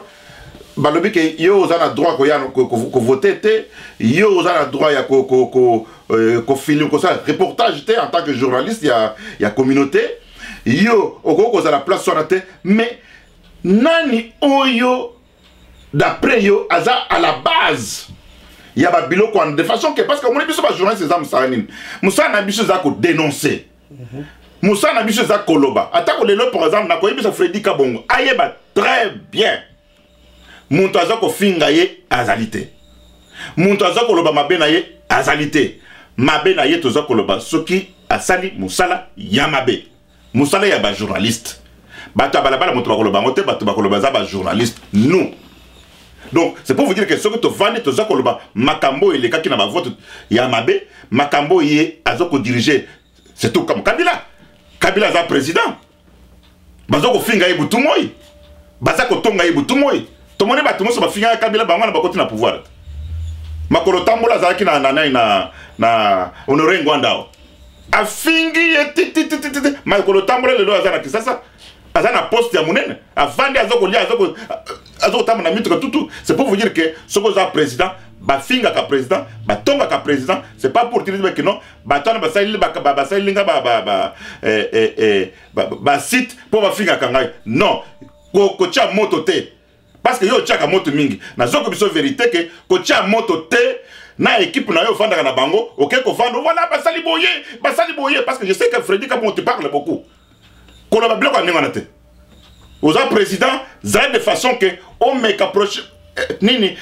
Speaker 2: balobi que yo za droit ko ya ko voter te yo za droit ya ko film ko ça reportage te en tant que journaliste ya communauté yo ko za la place sur la te mais nani oyo d'après yo aza à la base il y a babilo quoi de façon que parce que mon biso ba journaliste za musanin musana biso za ko dénoncer musana biso za koloba atako lelo par exemple na ko biso Freddy Kabongo ayeba très bien muntu aza ko finga ye azalité muntu aza ko loba mabe na ye azalité mabe na ye toza ko loba soki asali musala ya mabe musala ya ba journaliste. Bata balabala moto bakoloba ngote batu bakoloba za ba journaliste nous. Donc c'est pour vous dire que ce que tu vends to za koloba makambo il est kaki na ba vote ya mabe makambo yé azoko diriger c'est tout comme Kabila za président bazoko finga ye butu moyi bazako tonga ye butu moyi to mone batu moso ba finga Kabila ba ngana ba koti na pouvoir makolo tambola za ki na Honoré Ngwandao a fingi ye titi makolo tambola lelo azana kisasa azana poste ya munene avandi azoko lia azoko tamu na mitu tout c'est pour vous dire que ce que za président ba finga ka président ba tonga ka président c'est pas pour dire que non ba tona ba saili ba sailinga ba site pour ba finga kangai non ko cha moto te parce que yo cha ka moto mingi na zoko biso vérité que ko cha moto te na équipe na yo fanda na bango OK ko fanda voilà ba sali boyer parce que je sais que Freddy Kabongo tu parles beaucoup. Qu'on a bloqué en Némanate. Aux présidents, ça de façon que on met approche nini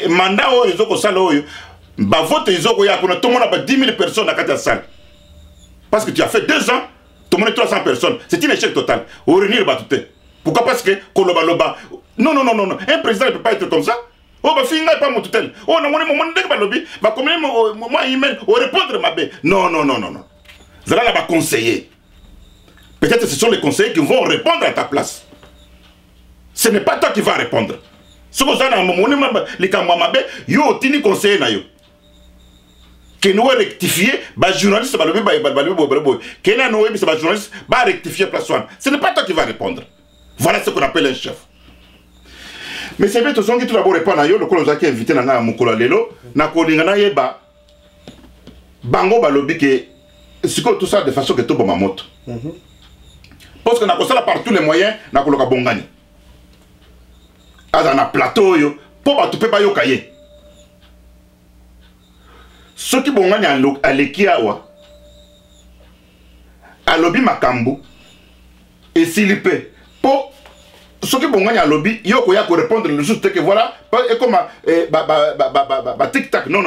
Speaker 2: mandat ils ont salo ba vote ils ont ya tout le monde a 10 000 personnes à la salle. Parce que tu as fait 2 ans, tout le monde 300 personnes. C'est un échec total. Au réunir batute. Pourquoi parce que Koloba non. Un président ne peut pas être comme ça. Oh ba finga pas mon tutel. Oh non mon ndek ba lobby ba comme moi email au répondre ma bé. Non. Zala la ba conseiller. Peut-être que ce sont les conseillers qui vont répondre à ta place. Ce n'est pas toi qui vas répondre. Ce que vous avez les camouamabé, yo tini conseiller na yo. Que nous rectifier, bah journaliste bah le que là nous bah journaliste bah rectifier place one. Ce n'est pas toi qui vas répondre. Voilà ce qu'on appelle un chef. Mais c'est bien tout ça qui tout d'abord répond à yo le colosa qui invité na nga mukola lelo na kolinga na yeba bango ba lobi que c'est tout ça de façon que tout bon ma moto. Parce qu'on a posé par tous les moyens, na koloka bongani. Azana plateau yo, pour tu peux pas yo kaye. Ce qui bongani à l'ekiawa, à lobi makambu, et s'il peut, pour ce que Bongania lobby, il y a répondre le juste que voilà, et comme tic-tac, non.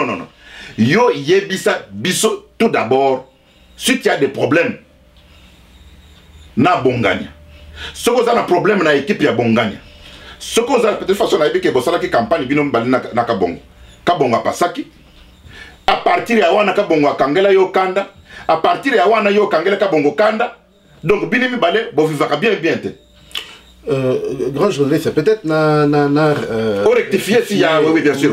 Speaker 2: Yo yebisa biso tout d'abord, si tu as des problèmes, na Bongania. Ce que vous avez un problème dans l'équipe, il y a Bongania. Ce que vous avez peut-être façon à que vous avez campagne, binom balina na Kabongo. Kabongo pasaki. À partir de Awana Kabongo Kangela yo kanda. À partir de Awana yo Kangela Kabongo kanda. Donc binimi balé, bon vivra bien.
Speaker 3: Grand journaliste, c'est peut-être
Speaker 2: pour rectifier s'il y a... Oui, bien sûr.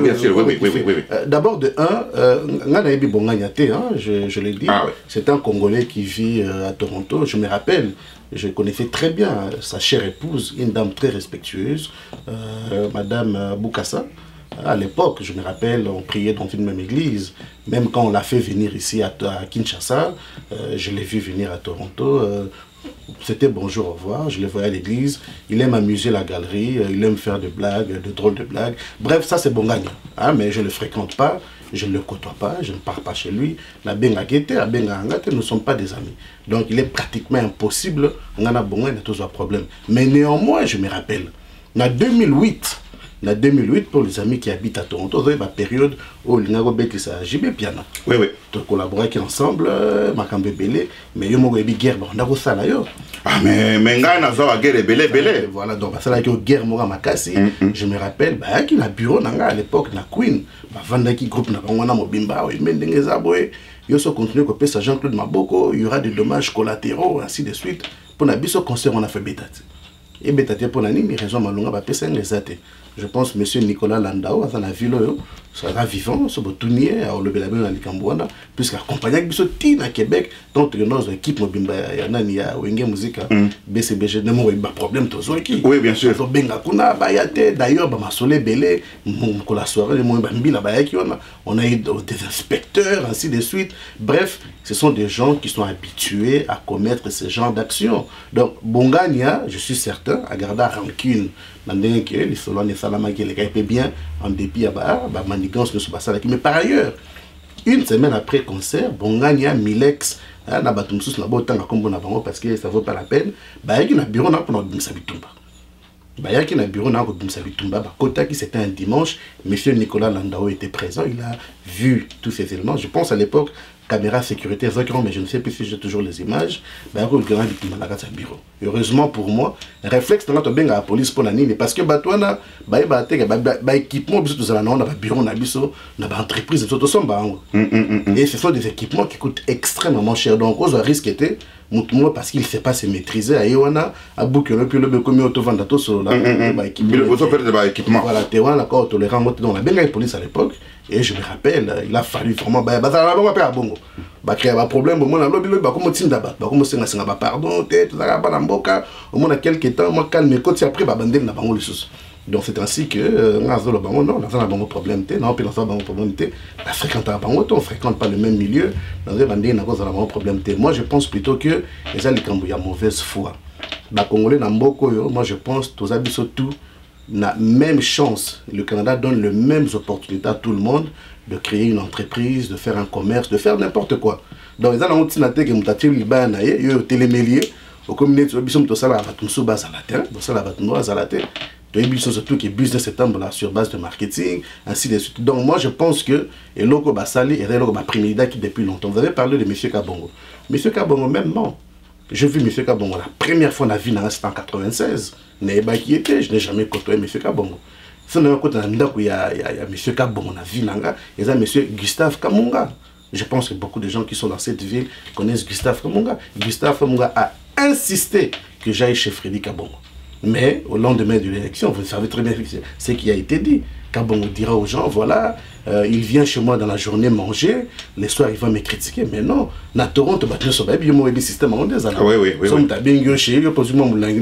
Speaker 3: D'abord, de un, je l'ai dit, c'est un Congolais qui vit à Toronto. Je me rappelle, je connaissais très bien sa chère épouse, une dame très respectueuse, Madame Boukassa. À l'époque, je me rappelle, on priait dans une même église. Même quand on l'a fait venir ici à Kinshasa, je l'ai vu venir à Toronto. C'était bonjour, au revoir, je le voyais à l'église, il aime amuser la galerie, il aime faire des blagues, de drôles de blagues. Bref, ça c'est Bongania, hein, mais je ne le fréquente pas, je ne le côtoie pas, je ne pars pas chez lui. La Bengagete, la Bengangate, nous ne sommes pas des amis. Donc il est pratiquement impossible, on a Bongania, il y a toujours un problème. Mais néanmoins, je me rappelle, en 2008, pour les amis qui habitent à Toronto, il y a une période où il y a un JB Piana. Oui. On collaborait ensemble, Makambe Belé, mais il y a une guerre, on a ça là.
Speaker 2: Ah, mais il y a une guerre belé.
Speaker 3: Voilà, donc ça là, il y a une guerre, je me rappelle, il y a un bureau à l'époque, na Queen, il groupe na Mobimba, il y a un continue à ça Jean-Claude Maboko, il y aura des dommages collatéraux, ainsi de suite. Pour le concert, on a fait Bétate. Et Bétate pour la nuit, raison malonga, je pense que M. Nicolas Landau, dans la ville, sera vivant, ce boutonnier, le Belabé dans les Cambouana, puisqu'il accompagne avec Bissotine à Québec, donc nos équipes Mobimba, Yanania, Wenge Musica, BCBG, ne m'ont pas problème, tous qui.
Speaker 2: Oui, bien sûr.
Speaker 3: Bengakuna, Bayate, d'ailleurs, Masolé Belé, la soirée, on a eu des inspecteurs, ainsi de suite. Bref, ce sont des gens qui sont habitués à commettre ce genre d'actions. Donc, Bongania, je suis certain, a gardé la rancune. Les Solon et Salama qui les bien en dépit à manigance ne sont pas ça. Mais par ailleurs, une semaine après concert, Bongania, Milex, na batumsus na bota na kombo na bango parce que ça vaut pas la peine. Bah il y a un bureau na pour bimisa bitumba. Bah il y a un bureau na pour bimisa bitumba. Bah kota qui c'était un dimanche, monsieur Nicolas Landau était présent, il a vu tous ces éléments. Je pense à l'époque caméra sécurité, mais je ne sais plus si j'ai toujours les images. Heureusement pour moi, réflexe de notre benga la police pour la nuit, parce que batouana, équipement, bureau, entreprise, et ce sont des équipements qui coûtent extrêmement cher. Donc, on risque était parce qu'il ne sait pas se maîtriser. À Iwana, à Boukelo, puis le Bekomi Autovanda, sur équipement. Voilà, Tewan, la corps tolérant, dans la benga police à l'époque. Et je me rappelle, il a fallu vraiment créer un problème. Pardon, au quelques temps, moi calme côté après donc c'est ainsi que on a un problème, on fréquente pas le même milieu, moi je pense plutôt que les gens qui ont mauvaise foi. Congolais moi je pense tous habitants tout la même chance. Le Canada donne les mêmes opportunités à tout le monde de créer une entreprise, de faire un commerce, de faire n'importe quoi. Donc, ils ont dit que nous avons télémélier, au communauté, nous avons surtout que business septembre sur base de marketing, ainsi de suite. Donc, moi, je pense que et Loko Basali et Loko Baprimida qui depuis longtemps. Vous avez parlé de M. Kabongo. M. Kabongo, même non. J'ai vu M. Kabongo la première fois dans la vie, c'était en 1996. Je n'ai jamais côtoyé M. Kabongo. Si on a un côté il y a M. Kabongo dans la vie, il y a M. Gustave Kamunga. Je pense que beaucoup de gens qui sont dans cette ville connaissent Gustave Kamunga. Gustave Kamunga a insisté que j'aille chez Frédéric Kabongo. Mais au lendemain de l'élection, vous savez très bien ce qui a été dit. Kabongo dira aux gens, voilà, il vient chez moi dans la journée manger, les soirs il va me critiquer. Mais non, na Toronto, il y a un système en des années. Oui. Chez eux,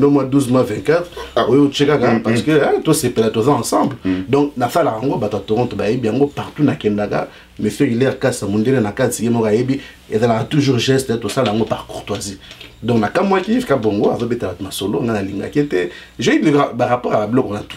Speaker 3: moi 12 mois 24, parce que tous ces pélatons ensemble. Donc, na sala rango, Toronto, partout na Kendaga, monsieur il est casse, mon délai na casse, il a toujours geste, tout ça par courtoisie. Donc, na moi qui Kabongo, avec ma solo, on a la ligne qui était. J'ai eu le rapport à la bloc, on a tout.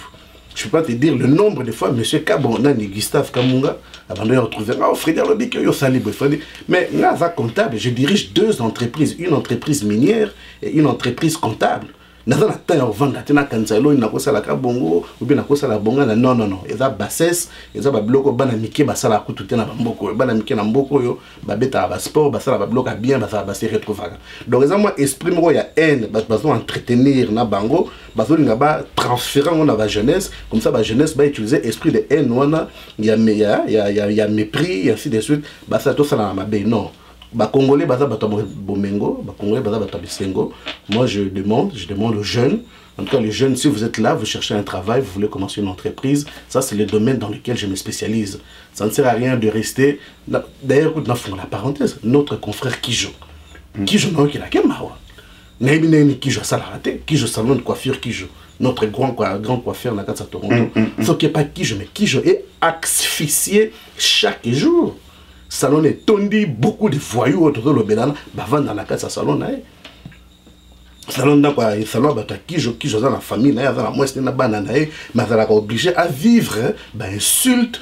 Speaker 3: Je ne peux pas te dire le nombre de fois, M. Kabongo et Gustave Kamunga, avant de retrouver, Frédéric Lobi, mais là, comptable, je dirige deux entreprises, une entreprise minière et une entreprise comptable. naza na temps ya kovanda te nakanisa eloi nakosalaka bongo oubien nakosala bongo na non eza bassesse eza babiloko bana mike basalaka kutu te na bamboka oyo bana mike na mboka oyo babetaka basport basala babiloko ya bien basala base retrouvaka donc eza mwa esprit moko ya haine bato bazo entretenir na bango bazolinga batransférer yango na bajeunesse comme ça bajeunesse bautilize esprit de haine wana ya mépris et ainsi de suite basala tosala na mabe non. Congolais baza bato bomengo, Congolais baza bato bisengo. Moi je demande aux jeunes, en tout cas les jeunes, si vous êtes là, vous cherchez un travail, vous voulez commencer une entreprise, ça c'est le domaine dans lequel je me spécialise. Ça ne sert à rien de rester. D'ailleurs, écoute, la parenthèse, notre confrère Kijo. Kijo n'a aucun mawa. Naïbine Kijo ça l'a raté, Kijo salon de coiffure Kijo. Notre grand coiffeur n'a qu'à Toronto. Ce qui n'est pas Kijo, mais Kijo est asphyxié chaque jour. Salon est tondi, beaucoup de voyous autour de l'obédana, bavant dans la casa salon. Salon n'a quoi, salon bata Kijo dans la famille, dans la moitié na banana, mais ça l'a obligé à vivre, insulte,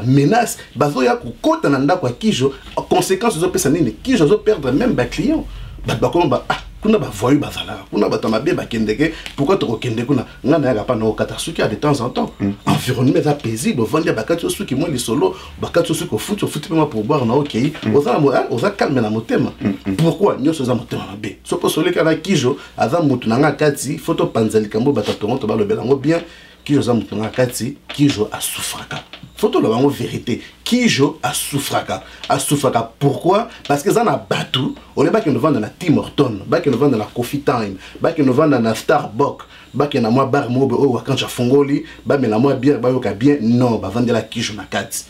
Speaker 3: menace, bazoya kota nanda quoi Kijo, conséquence de ça nini Kijo zo perdre même ba client. Kuna ba voyou bazala kuna ba tamabe ba kendeke pourquoi to kende kuna ngana ya pa no katasuki de temps en temps environnement est paisible vendre ba katso suki mo li solo ba katso suki foot pour boire na OK oza calme na motema pourquoi nyoso za motema mabe soko solo kana Kijo aza mutu na kati photo panzali kambo ba Toronto ba lobela ngo bien Kijo za mutu na kati Kijo a souffraka photo la bango vérité Kijo a souffraka pourquoi parce que ça na batu on est pas que nous vendons dans la Tim Horton pas que nous vendons dans la Coffee Time pas que nous vendons dans la Starbucks pas que na moi bar mobe o quand cha fongoli ba mais na moi bière ba yo ka bien non ba vendre la Kijo na kati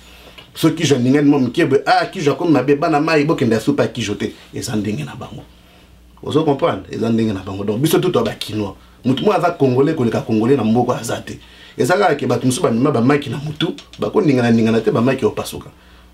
Speaker 3: ce qui je n'ingène mon kebe Kijo comme ma beba na mai bo kenda soupa Kijo te et ça ndenge na bango vous comprenez et ça ndenge na bango donc biso tout ba kinois mutu mo aza congolais ko le ka congolais na mboko azate. Et ça là que batu musu ba mima ba maki na mutu ba ko ningana te ba maki opasuka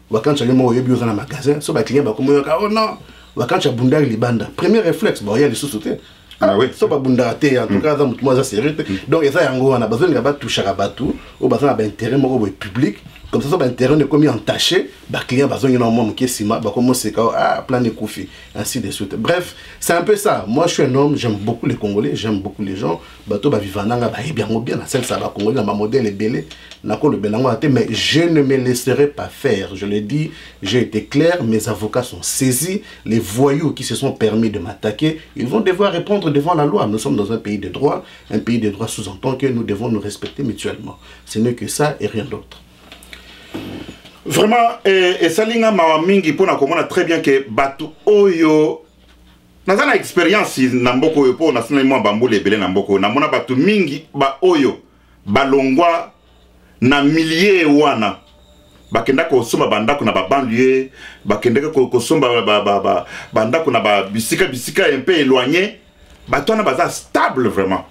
Speaker 3: wakancha limo yebi oza na magasin so ba client ba ko moyoka oh non wakancha bundari libanda premier réflexe ba ya lisusu te ah oui so ba bundara te en tout cas za mutu mo za sérieux donc eza yango wana bazolinga ba touchera batu o ba za ba intérêt moko boy public comme ça ba intérêt ne comme entaché ba client ba zongi na mo mokesima ba ko mo seka plan de koufi ainsi de suite. Bref, c'est un peu ça. Moi je suis un homme, j'aime beaucoup les Congolais, j'aime beaucoup les gens. Bato ba vivandanga ba bien na celle ça ba Congolais na ma modèle est belé na ko le belango até mais je ne me laisserai pas faire. Je le dis, j'ai été clair, mes avocats sont saisis, les voyous qui se sont permis de m'attaquer, ils vont devoir répondre devant la loi. Nous sommes dans un pays de droit sous-entend que nous devons nous respecter mutuellement. Ce n'est que ça et rien d'autre.
Speaker 2: Vraiment, et Salinga Mawamingi pour comprendre très bien que Batu Oyo, dans une expérience, Namboko Yopo, nationalement Bambo les Belé Namboko, Namona Batu Mingi, Ba Oyo, Balongwa, na milliers wana, Bakenda Kosoma Bandako na banlieue, Bakenda Kosoma Bandako na bisika un peu éloigné, Batona Baza stable vraiment.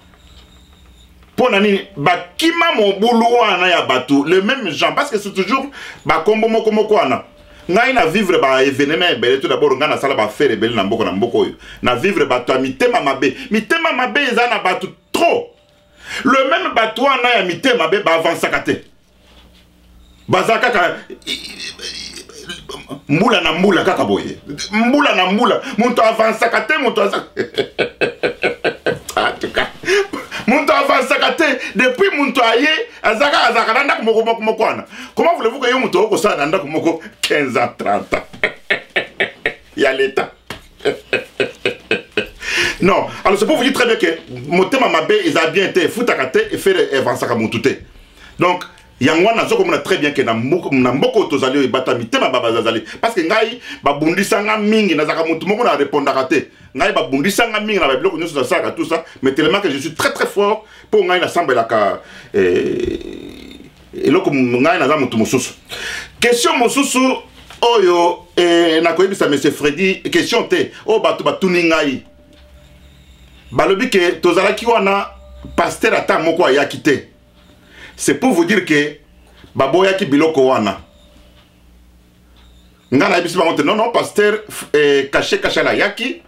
Speaker 2: Ponani bakima mon boulot wana ya batu le même genre parce que c'est toujours ba kombo moko moko wana ngai na vivre ba événement belé tout d'abord ngana sala ba faire belé na mboko yo na vivre batu mitema mabe eza na batu trop le même batu wana ya mitema mabe ba avancaka te bazaka ka mbula na mbula kaka boye mbula na mbula muntu avancaka te muntu en tout cas Muntu avancaka te depuis muntu aye azaka nanda kumoko wana. Comment voulez-vous que yo muntu oko sa nanda kumoko 15 ans 30 ans. Il y a l'état. Non, alors c'est pour vous dire très bien que motema mabe ils a bien été futakate et faire avancaka muntu te. Donc yangwana zoko mona très bien que na mboko tozali ebata mitema baba zazali parce que ngai babundisanga mingi nazaka muntu moko na répondaka te. Ngai babundisanga mingi na babiloko nyonso za saka tout ça mais tellement que je suis très très fort pour ngai na sambelaka eloko ngai na za muntu mosusu. Question mosusu oyo na koyebisa monsieur Freddy question te o batu batuni ngai balobi ke tozalaki wana pasteur ata moko ayaki te. C'est pour vous dire que baboya ki biloko wana ngana ibisi bangote non pasteur caché la yaki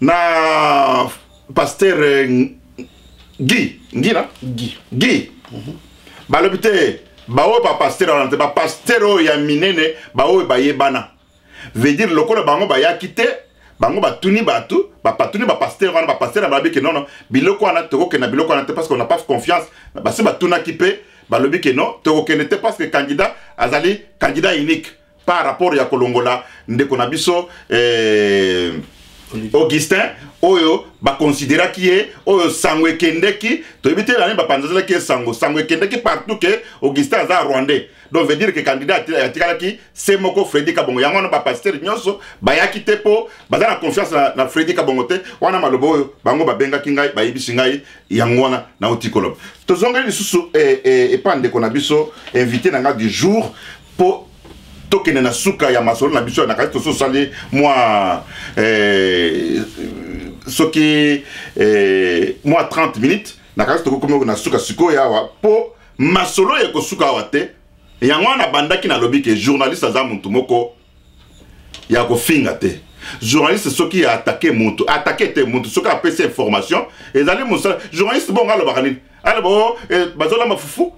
Speaker 2: na pasteur Guy balobite bawo pa pasteur wana ba pasteur ya minene bawo ba yebana veut dire lokola bango ba yaki te bango batuni batu bapatuni bapasteur wana bapasteur balobi ke non biloko wana tokokenda biloko wana te parce qu'on n'a pas confiance basi batunaki mpe balobi ke non tokokende te parce que candidat azali candidat unique par rapport ya kolongola ndeko na biso Augustin oyo bakonsideraki ye oyo sango ekendeki toyebi te nani bapanzaki sango ekendeki partout ke Augustin aza rwandais donc veut dire que candidat atikalaki se moko Freddy Kabongo yango wana bapasteur nyonso bayaki te po baza na confiance na Freddy Kabongo te wana malobo oyo bango babengaki ngai bayebisi ngai yango wana na otikoloba tozongeli lisusu epa ndeko na biso invité na nga du jour po tokene na suka ya masolo na biso na kasi tososali mwa soki mwa 30 minutes na kasi tokokomi na suka sikoyo awa po masolo ya kosuka awa te yango wana bandaki na lobi ke journaliste aza muntu moko ya kofinga te journaliste soki ya attaqué te muntu soki apesi information ezali mosala journaliste bongo alobaka nini aloba bazolamba fufu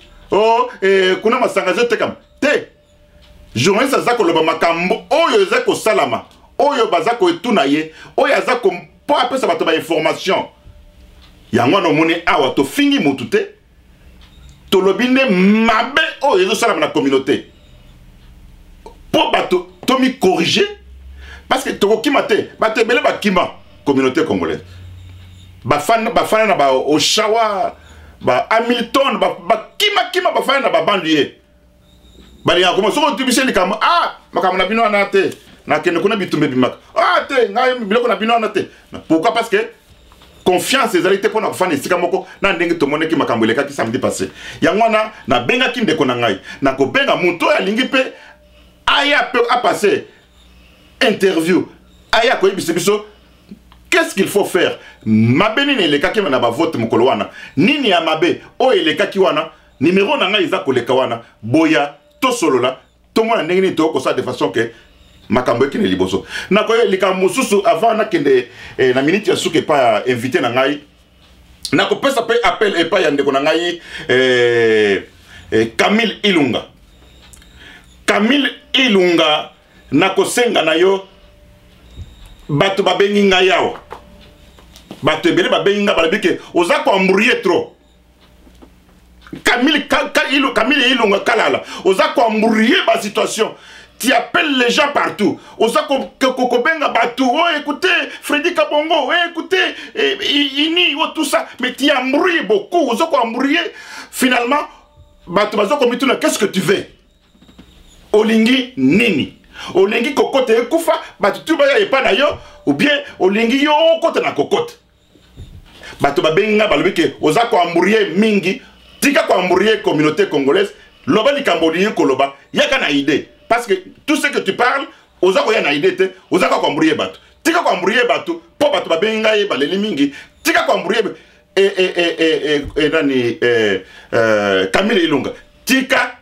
Speaker 2: kuna masanga ezotekama te journaliste aza koloba makambo oyo eza kosalama oyo baza koetuna ye oyo aza mpo apesa bato bainformation yango wana omoni awa tofingi mutu te tolobi nde mabe oyo ezosalama na communauté mpo bato tomicorrige parce que tokokima te bato ebele bakima communauté congolaise bafana na baoshawa bahamilton bakima bafana na babanlieue balinga koma soko tubise likama makambo na bino wana te nakende kuna bitumbe bimaka te ngai biloko na bino wana te pourquoi parce que confiance ezali te mpona kofana esika moko na ndenge tomoneki makambo elekaki samedi passé yango wana nabengaki ndeko na ngai nakobenga moto oyo alingi mpe aya mpe apase interview aya koyebisa biso qu'est-ce qu'il faut faire mabe nini elekaki na bavote mokolo wana nini ya mabe oyo elekaki wana numéro na ngai eza koleka wana boya tosolola tomona ndenge nini tokosala de façon que makambo ekende liboso nakoyelika mosusu avant nakende na minute ya suka epa invité na ngai nakopesa mpe appel epa ya ndeko na ngai Camille Ilunga nakosenga na yo bato babengi ngai awa bato ebele babengi ngai balobi ke oza koambrouiller trop Camille Ilunga Kalala oza koambrouiller ba situation. Tu appelles les gens partout. Oza kobenga batou. Oh écoutez Freddy Kabongo. Oh écoutez Ini tout ça. Mais tu embrouilles beaucoup. Oza koambrouiller. Finalement batou bazo komituna qu'est-ce que tu veux? Olingi nini? Olingi kokote ekufa batou tu baya epa na yo ou bien olingi yo kote na kokote. Batou babenga balobi ke oza koambrouiller mingi. Tika koambrouiller communauté congolaise. Loba likamboli koloba yaka na idée. Parce que tout ce que tu parles, oza ko ya na idée te, oza ko ambrouiller bato. Tika ko ambrouiller bato, po bato ba benga ye baleli mingi. Tika ko ambrouiller nani Camille Ilunga. Tika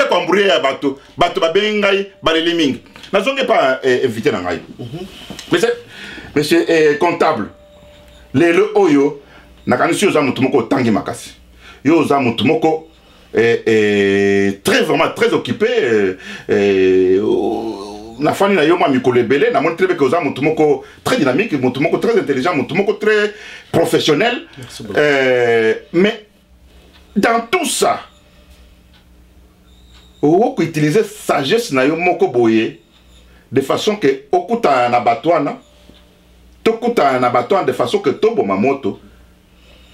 Speaker 2: ko ambrouiller bato, bato ba benga ye baleli mingi. Na zonge pas invité na ngai. Monsieur comptable. Lelo oyo na kanisi oza mutu moko tangi makasi. Yo oza mutu moko vraiment très occupé na fani na yo ma mikolo ebele na montre que oza mutu moko très dynamique mutu moko très intelligent mutu moko très professionnel mais dans tout ça on peut utiliser sagesse na yo moko boye de façon que okuta na batwana tokuta na batwana de façon que tobo mamoto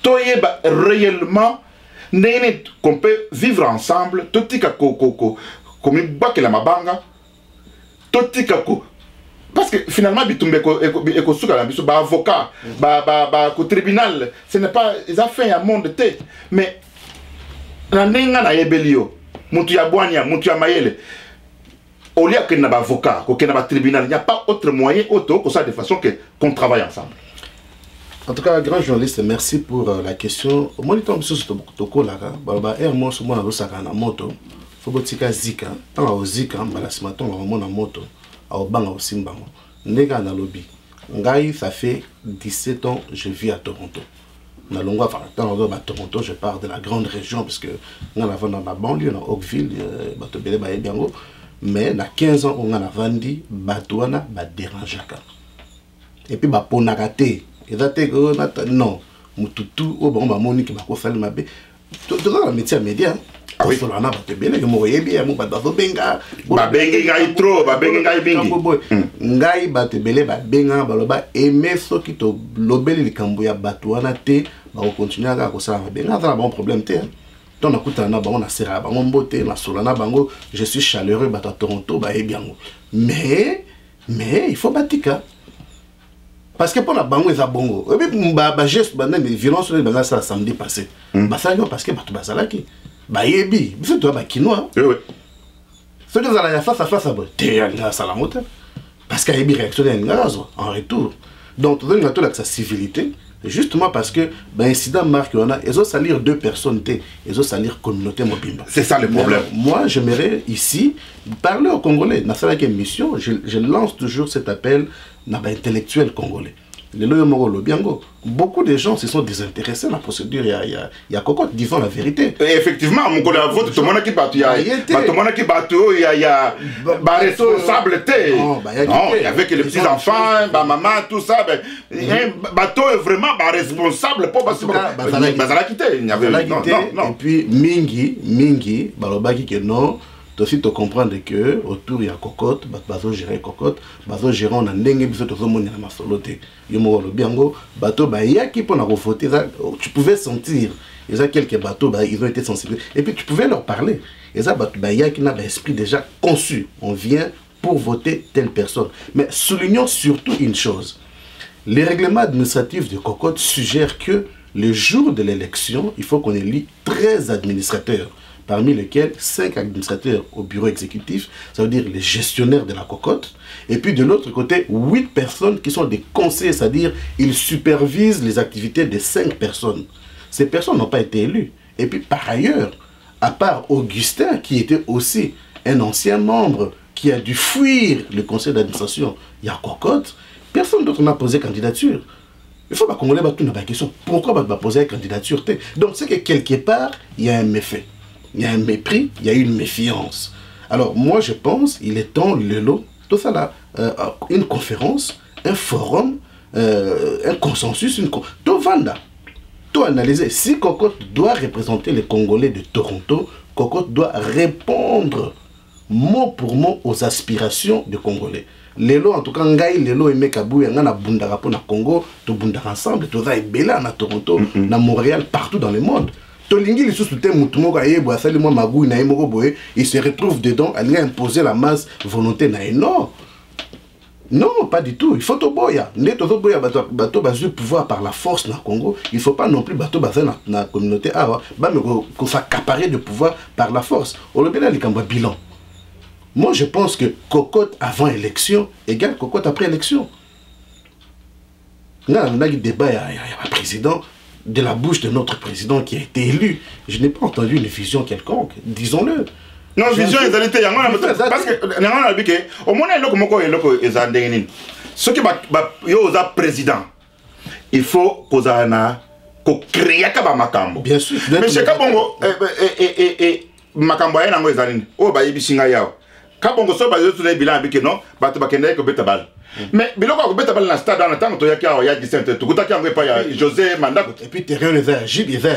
Speaker 2: toyeba réellement qu'on peut vivre ensemble, totika comme bakela mabanga, totika ko parce que finalement bitumbe ko suka na biso ba avocat, ba tribunal, ce n'est pas ils a fait un monde té, mais na nenga na yebelio, mutu ya bwania, mutu ya mayele. Au lieu que na ba avocat, ko na ba tribunal, il n'y a pas autre moyen autre que ça de façon que qu'on travaille ensemble.
Speaker 3: En tout cas, grand journaliste, merci pour la question. Au moins, il tombe sur ce toko là. Bah, et moi, ce mois, on a un moto. Faut que tu aies zika. Tant au zika, bah, ce matin, on a un moto. Au bang, au simbango. Nega na lobby. Ngai, ça fait 17 ans, je vis à Toronto. On a longuement, enfin, quand on va à Toronto, je pars de la grande région parce que on a dans la banlieue, dans Oakville, mais na 15 ans, on a vendu Batouana, Baderanjaka. et puis bah pour nagaté et ça non mututu au bon mamoni qui m'a fait ma bé tout dans le métier média
Speaker 2: ah oui
Speaker 3: solana ba te bele que mo yebi mo ba do benga
Speaker 2: ba bengi ngai trop ba bengi ngai bengi
Speaker 3: ngai ba te bele ba benga ba loba aimer so qui to lobeli likambo ya bato wana te ba continuer à ko ça benga ça bon problème te donc nakuta na bango na sera bango mbote na solana bango je suis chaleureux ba Toronto ba e bien mais il faut batika parce que pour la bango eza bongo et puis ba geste ba les violences les banga ça samedi passé ba ça parce que ba to bazalaki ba yebi biso to ba kinois
Speaker 2: oui
Speaker 3: ce que ça la face à face ba te na sala mota parce qu'il y a une réaction en retour donc tout le monde a sa civilité justement parce que ben incident marque on a ils ont salir deux personnes ils ont salir communauté mobimba
Speaker 2: c'est ça le problème.
Speaker 3: Moi j'aimerais ici parler aux Congolais dans cette émission je lance toujours cet appel na ba intellectuel congolais le loyo moko biango beaucoup de gens se sont désintéressés dans la procédure il y a cocotte disons la vérité
Speaker 2: et effectivement mon collègue vote tout le monde qui bat il y a tout le monde qui bat il y a ba responsable té non avec les petits enfants ba maman tout ça bateau est vraiment ba responsable pour parce que bazala quitté il y avait non
Speaker 3: et puis mingi balobaki que non aussi te comprendre que autour il y a cocotte bazo gérer cocotte bazo gérer on a ndenge biso to moni na masoloté yo mo lo biango bateau ba yaki pour na voter tu pouvais sentir il y a quelques bateaux ils ont été sensibles et puis tu pouvais leur parler et ça bateau ba yaki na ba esprit déjà conçu on vient pour voter telle personne mais soulignons surtout une chose les règlements administratifs de cocotte suggèrent que le jour de l'élection il faut qu'on élit 13 administrateurs parmi lesquels 5 administrateurs au bureau exécutif, ça veut dire les gestionnaires de la cocotte, et puis de l'autre côté, 8 personnes qui sont des conseillers, c'est-à-dire ils supervisent les activités de 5 personnes. Ces personnes n'ont pas été élues. Et puis par ailleurs, à part Augustin, qui était aussi un ancien membre, qui a dû fuir le conseil d'administration, il y a cocotte, personne d'autre n'a posé candidature. Il faut que les Congolais tout la question, pourquoi va poser une candidature? Donc c'est que quelque part, il y a un méfait. Il y a un mépris, il y a une méfiance. Alors moi je pense, il est temps, tout ça là, une conférence, un forum, un consensus, tout vanda, tout analyser. Si Cocotte doit représenter les Congolais de Toronto, Cocotte doit répondre mot pour mot aux aspirations des Congolais. Lelo en tout cas ngai lelo et Mekabou yanga na bundara pour na Congo, tout bundara ensemble, tout ça est bela na Toronto, na Montréal, partout dans le monde. Il se retrouve dedans, elle a imposé la masse volonté. Non, pas du tout. Il faut que boya. Bateau bateau pouvoir par la force dans le Congo. Il ne faut pas non plus bateau dans la communauté. Qu'on s'accaparer de pouvoir par la force. On le bilan. Moi, je pense que cocotte avant élection égale cocotte après élection. Là, on a un débat, il y a un président. De la bouche de notre président qui a été élu, je n'ai pas entendu une vision quelconque, disons-le.
Speaker 2: Non, vision est allée, parce que au moins ce qui est président, il faut qu'on crée un makambo.
Speaker 3: Bien sûr.
Speaker 2: Mais c'est Kabongo makambo ya nango ezalini. O ba yebisinga yao. Kabongo so ba yo tuna bilan bike non, ba to ba kende ko beta bal. Mais biloko ko beta bal na stade en temps to yaki ya 17 to kutaki yango pa ya José Mandako
Speaker 3: et puis terrain les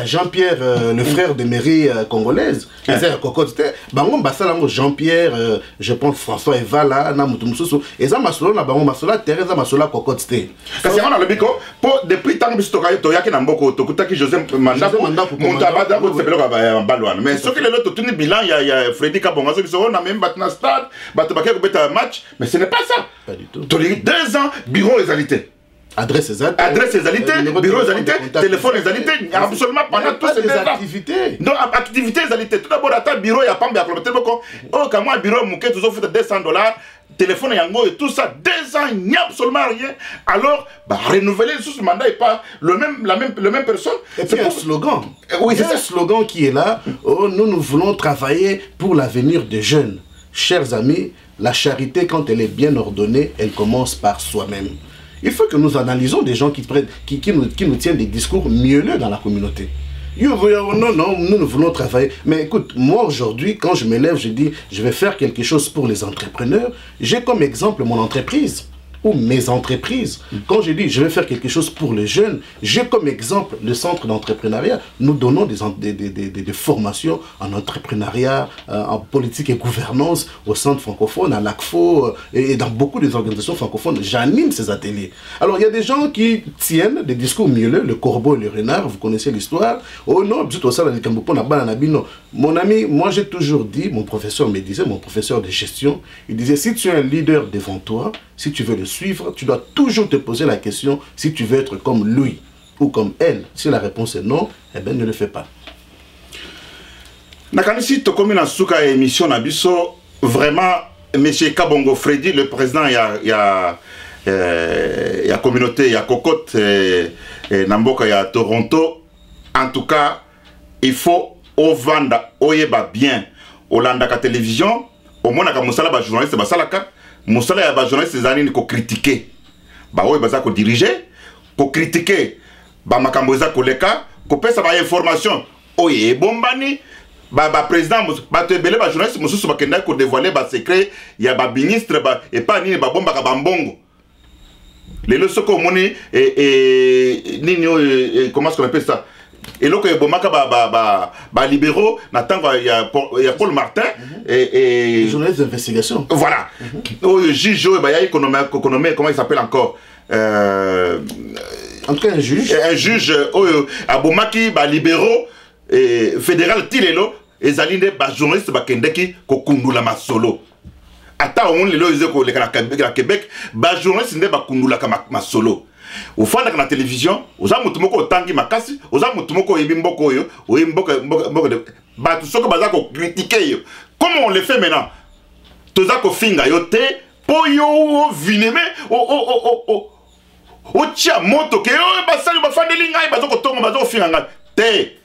Speaker 3: Jean-Pierre le frère de mairie congolaise les cocotte bango basala ngo Jean-Pierre je pense François Evala na mutu mususu eza masolo na bango masolo terrain za masolo cocotte
Speaker 2: kasi on a le biko po depuis tant biso to yaki na mboko to kutaki José Mandako montabada ko tsepelo ba balwana mais ce que le lot tuni bilan ya Freddy Kabonga so biso na même batna stade bato bakeko beta match mais ce n'est pas ça
Speaker 3: pas du tout.
Speaker 2: 2 ans, bureau égalité.
Speaker 3: Adresse égalité,
Speaker 2: bureau égalité, téléphone égalité, absolument pendant tous ces
Speaker 3: activités.
Speaker 2: Non, activités égalité. Tout d'abord, à ta bureau, il y a pas de téléphone. Oh, quand moi, bureau, mon tu offres $200, téléphone yango et tout ça, 2 ans, il n'y a absolument rien. Alors, renouveler sous ce mandat et pas le même personne.
Speaker 3: Et puis un slogan.
Speaker 2: Oui,
Speaker 3: c'est un slogan qui est là. Oh, nous voulons travailler pour l'avenir des jeunes. Chers amis, la charité, quand elle est bien ordonnée, elle commence par soi-même. Il faut que nous analysons des gens qui nous tiennent des discours mielleux dans la communauté. Non, nous voulons travailler. Mais écoute, moi aujourd'hui, quand je me lève, je dis, je vais faire quelque chose pour les entrepreneurs. J'ai comme exemple mon entreprise. ou mes entreprises. Quand je dis je vais faire quelque chose pour les jeunes, j'ai comme exemple le centre d'entrepreneuriat. Nous donnons des formations en entrepreneuriat, en politique et gouvernance au centre francophone, à l'ACFO et dans beaucoup des organisations francophones. J'anime ces ateliers. Alors il y a des gens qui tiennent des discours mielleux, le corbeau et le renard, vous connaissez l'histoire. Oh non, mon ami, moi j'ai toujours dit, mon professeur me disait, mon professeur de gestion, il disait, si tu as un leader devant toi, si tu veux le suivre, tu dois toujours te poser la question si tu veux être comme lui ou comme elle. Si la réponse est non, eh bien ne le fais pas.
Speaker 2: Nakanisi Tokomi na suka émission na biso, vraiment, M. Kabongo Freddy, le président, il y a communauté, il y a Cocotte, Namboka, il y a Toronto. En tout cas, il faut au vanda, au yeba bien, au landaka télévision, au moins naka musala ba journaliste ba salaka, musala ya ba journaliste zani ni ko critiquer, ba oye baza ko diriger, ko critiquer, ba makamboza ko leka, ko pesa ba information, oye bombani, ba président, ba te belé ba journaliste mususu ba kenda ko dévoiler ba secret, ya ba ministre ba et pas ni ba bomba ka ba mbongo. Les leçons comme on est comment est-ce qu'on appelle ça? Et là, il y a libéraux, il y a Paul Martin et
Speaker 3: journaliste d'investigation.
Speaker 2: Voilà. Il juge, il y a économie, comment il s'appelle encore
Speaker 3: en tout cas, un juge.
Speaker 2: Un juge, à Bomaki, libéraux, fédéral Tilelo, et Zaline, journaliste, Kendeki, Kokundula Masolo. Ata on le loise ko le Québec, journaliste ne Bakundula Masolo. Au fond de la télévision, aux amutumoko tangi makasi, aux amutumoko ebimboko yo, ou imboko de batusoko bazako critiquer. Comment on le fait maintenant? Tozako finga yote, poyo vineme, tia moto ke basali bafandeli ngai bazoko tongo bazoko finga te.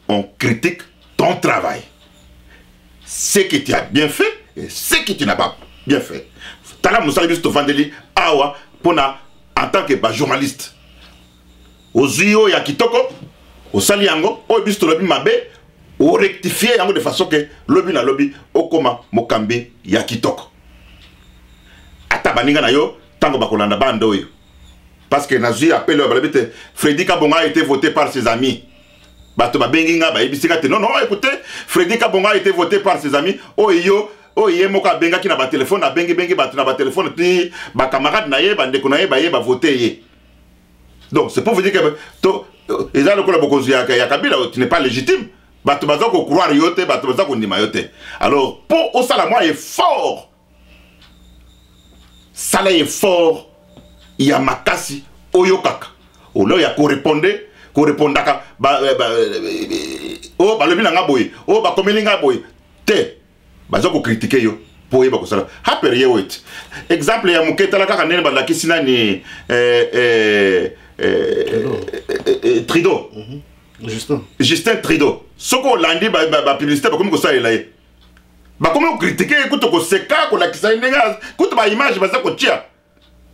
Speaker 2: On critique ton travail. Ce que tu as bien fait et ce que tu n'as pas bien fait. Tala musali bisto fandeli awa pona en tant que journaliste. Aux yeux ya kitoko, au saliango, au bisto lobby mabe, au rectifier yango de façon que lobby na lobby au koma mokambi ya kitoko. Ata baninga na yo tango bakolanda bando yo. Parce que nazi appelle balabite Freddy Kabonga a été voté par ses amis. Bato babenginga ba ebisika te. Non non, écoutez, Freddy Kabonga a été voté par ses amis. Oh yo oh yé moka benga ki na ba téléphone na bengi batu na ba téléphone ti ba camarade na ye ba ndeko na ye ba voter ye. Donc c'est pour vous dire que to eza lokola bokozi ya Kabila tu n'es pas légitime. Batu bazako croire yote, batu bazako ndima yote. Alors pour au salama est fort. Ça est fort. Il y a makasi oyokaka. O lo ya ko répondaka oh ba lebi na ngaboy, oh ba komeli ngaboy. Te bazoko critiquer yo pour yeba ko sala haper ye wait exemple ya muketa la kaka nene ba kisina ni Trudeau Justin Trudeau soko landi ba publicité ba komi ko sala elaye ba komi critiquer ko to ko seka ko la kisana nenga ko to ba image ba za ko tia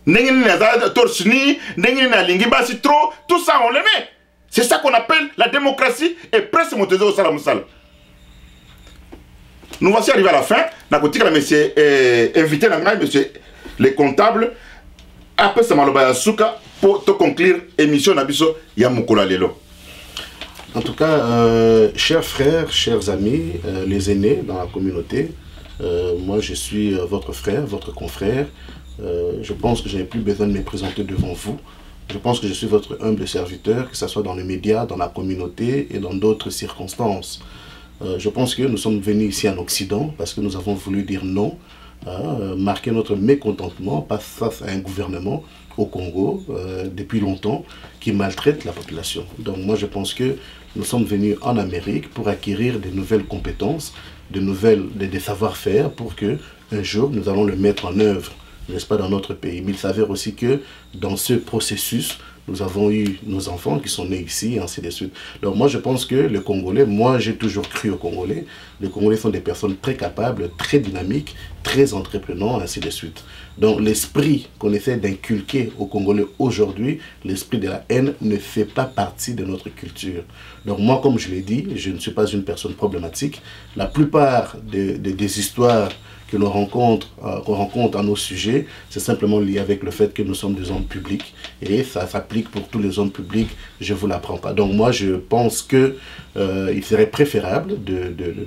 Speaker 2: nengi na za torsini nengi na lingi ba si trop tout ça on le met. C'est ça qu'on appelle la démocratie et presse montée au salam sal. Nous voici arrivés à la fin. Nakotika la monsieur invité monsieur les comptables après ça maloba suka pour te conclure émission nabiso ya mukola lelo.
Speaker 3: En tout cas, chers frères, chers amis, les aînés dans la communauté, moi je suis votre frère, votre confrère. Je pense que je n'ai plus besoin de me présenter devant vous. Je pense que je suis votre humble serviteur, que ce soit dans les médias, dans la communauté et dans d'autres circonstances. Je pense que nous sommes venus ici en Occident parce que nous avons voulu dire non, marquer notre mécontentement face à un gouvernement au Congo depuis longtemps qui maltraite la population. Donc moi je pense que nous sommes venus en Amérique pour acquérir de nouvelles compétences, des savoir-faire pour que un jour nous allons le mettre en œuvre, n'est-ce pas, dans notre pays. Mais il s'avère aussi que dans ce processus, nous avons eu nos enfants qui sont nés ici, et ainsi de suite. Donc moi, je pense que les Congolais, moi j'ai toujours cru aux Congolais, les Congolais sont des personnes très capables, très dynamiques, très entreprenants, ainsi de suite. Donc l'esprit qu'on essaie d'inculquer aux Congolais aujourd'hui, l'esprit de la haine, ne fait pas partie de notre culture. Donc moi, comme je l'ai dit, je ne suis pas une personne problématique. La plupart des histoires que l'on rencontre, qu'on rencontre à nos sujets, c'est simplement lié avec le fait que nous sommes des hommes publics. Et ça s'applique pour tous les hommes publics, je ne vous l'apprends pas. Donc moi, je pense qu'il serait préférable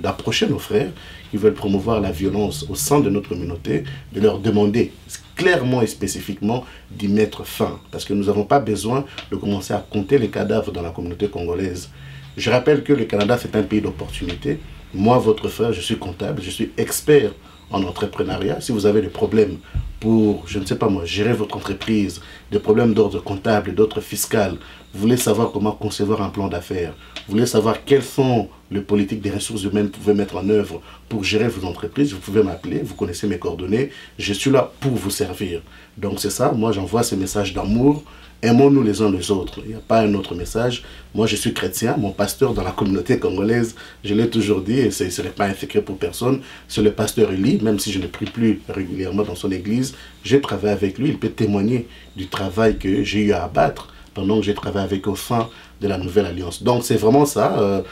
Speaker 3: d'approcher nos frères qui veulent promouvoir la violence au sein de notre communauté, de leur demander clairement et spécifiquement d'y mettre fin. Parce que nous n'avons pas besoin de commencer à compter les cadavres dans la communauté congolaise. Je rappelle que le Canada, c'est un pays d'opportunité. Moi, votre frère, je suis comptable, je suis expert en entrepreneuriat. Si vous avez des problèmes pour, je ne sais pas moi, gérer votre entreprise, des problèmes d'ordre comptable, d'ordre fiscal, vous voulez savoir comment concevoir un plan d'affaires, vous voulez savoir quelles sont les politiques des ressources humaines que vous pouvez mettre en œuvre pour gérer vos entreprises, vous pouvez m'appeler, vous connaissez mes coordonnées, je suis là pour vous servir. Donc c'est ça, moi j'envoie ces messages d'amour, aimons-nous les uns les autres, il n'y a pas un autre message. Moi je suis chrétien, mon pasteur dans la communauté congolaise, je l'ai toujours dit, et ce n'est pas un secret pour personne, c'est le pasteur Eli, même si je ne prie plus régulièrement dans son église, j'ai travaillé avec lui, il peut témoigner du travail que j'ai eu à abattre pendant que j'ai travaillé avec au sein de la Nouvelle Alliance. Donc c'est vraiment ça,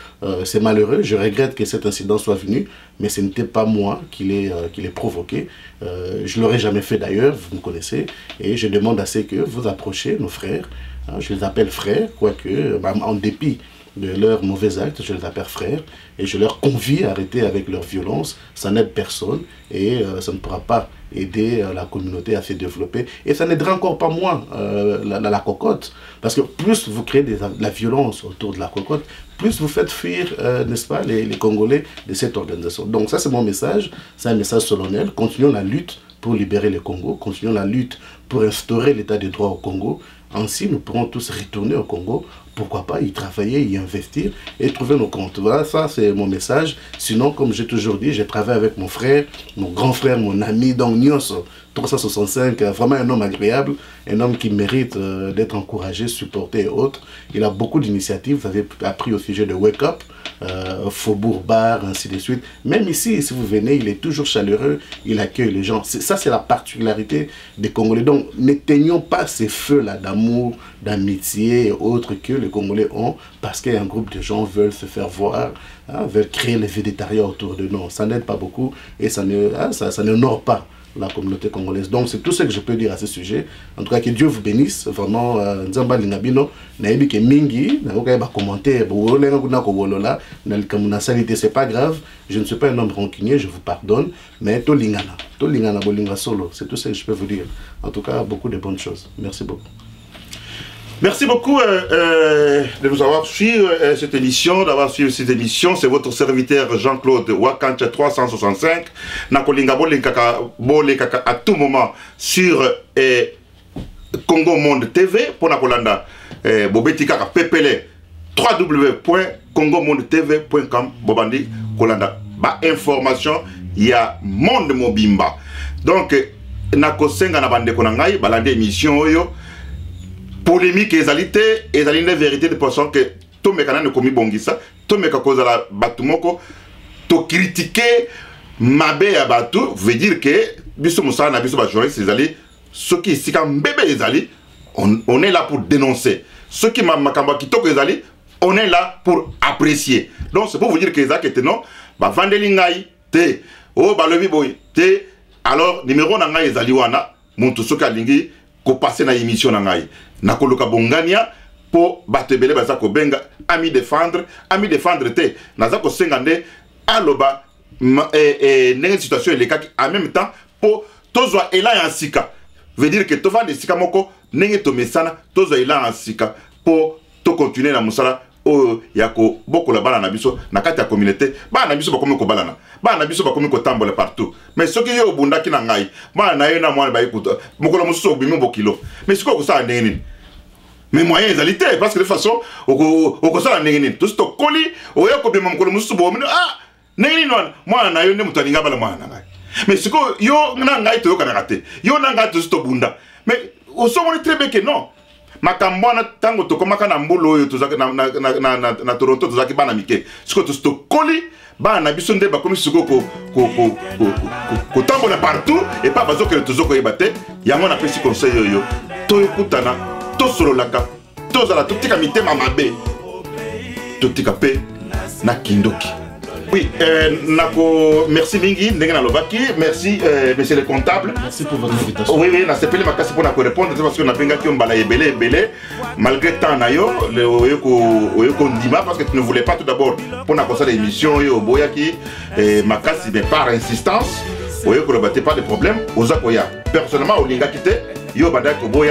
Speaker 3: c'est malheureux, je regrette que cet incident soit venu, mais ce n'était pas moi qui l'ai provoqué, je ne l'aurais jamais fait d'ailleurs, vous me connaissez, et je demande à ce que vous approchiez nos frères, hein, je les appelle frères, quoique en dépit de leurs mauvais actes, je les appelle frères, et je leur convie à arrêter avec leur violence, ça n'aide personne, et ça ne pourra pas aider la communauté à se développer, et ça n'aidera encore pas moins la cocotte, parce que plus vous créez de la violence autour de la cocotte, plus vous faites fuir, n'est-ce pas, les Congolais de cette organisation. Donc ça c'est mon message, c'est un message solennel, continuons la lutte pour libérer le Congo, continuons la lutte pour instaurer l'état de droit au Congo, ainsi nous pourrons tous retourner au Congo, pourquoi pas y travailler, y investir et trouver nos comptes. Voilà, ça c'est mon message. Sinon, comme j'ai toujours dit, j'ai travaillé avec mon frère, mon grand frère, mon ami, donc Nyos 365, vraiment un homme agréable, un homme qui mérite d'être encouragé, supporté et autres. Il a beaucoup d'initiatives, vous avez appris au sujet de Wake Up, Faubourg Bar, ainsi de suite. Même ici, si vous venez, il est toujours chaleureux, il accueille les gens. Ça, c'est la particularité des Congolais. Donc, n'éteignons pas ces feux-là d'amour, d'amitié et autres que les Congolais ont, parce qu'un groupe de gens veulent se faire voir, hein, veulent créer les végétariens autour de nous. Ça n'aide pas beaucoup et ça n'honore pas la communauté congolaise. Donc c'est tout ce que je peux dire à ce sujet. En tout cas, que Dieu vous bénisse. Vraiment, Nzamba Lingabino, naebi ke mingi, naoka ba commenter, c'est pas grave. Je ne suis pas un homme rancunier, je vous pardonne, mais to lingana bolinga solo. C'est tout ce que je peux vous dire. En tout cas, beaucoup de bonnes choses. Merci beaucoup.
Speaker 2: Merci beaucoup de nous avoir suivi cette émission, d'avoir suivi cette émission. C'est votre serviteur Jean-Claude Wakancha 365. Nakolinga bolekaka à tout moment sur Congo Monde TV pour Nakolanda Bobetika Pepele www.congomondetv.com Bobandi Kolanda. Ba information ya Monde Mobimba. Donc nakosenga na bande konangai balande émission oyo. Polémique ezalité ezali une vérité de personne que to mekana ne komi bongisa to meka kozala batu moko to critiquer mabe ya batu veut dire que biso musala na biso ba journaliste ezali ceux qui sika mbebe ezali on est là pour dénoncer ceux qui makamba kitoko ezali on est là pour apprécier. Donc c'est pour vous dire que ezaki te non ba vandeli ngai te o balobi boy te alors numéro na ngai ezali wana muntu soka lingi ko passer na émission na ngai nakoluka bongania po batebele baza ko benga ami défendre te naza ko sengande aloba nenge situation elekaki en même temps po tozwa ela ya sika veut dire que to va de sika moko nenge to mesana tozwa ela ya sika po to continuer na musala o yako bokola bana na biso na kati ya communauté bana na biso bakomi ko balana bana na biso bakomi ko tambola partout mais soki yo bundaki na ngai bana na yo na mwana ba ikuta mokolo mususu bimi bokilo mais siko ko sa ndenge nini mais moyen ezalité parce que de façon oko sa ndenge nini to sto koli o yako bima mokolo mususu bo ah ndenge nini mwana na yo ne mutalinga bala mwana na ngai mais siko yo na ngai to yo kana kate yo na ngai to sto bunda mais au sommet très bien que non makambwana tango tokomaka na mbolo oyo tozaki na Toronto tozaki bana mike siko to koli bana biso nde bakomi siko ko tambola partout et pas bazo que tozoko yebate yango na pesi conseil oyo to ekutana to sololaka tozala totika mitema mabe totika pe na kindoki Oui, merci Mingi, merci monsieur le comptable.
Speaker 3: Merci pour votre invitation.
Speaker 2: Oui, oui, merci pour répondre parce que nous avons malgré tant parce que tu ne voulais pas tout d'abord pour l'émission mais par insistance. Vous ne pas de problème. Personnellement, au Linga Kité,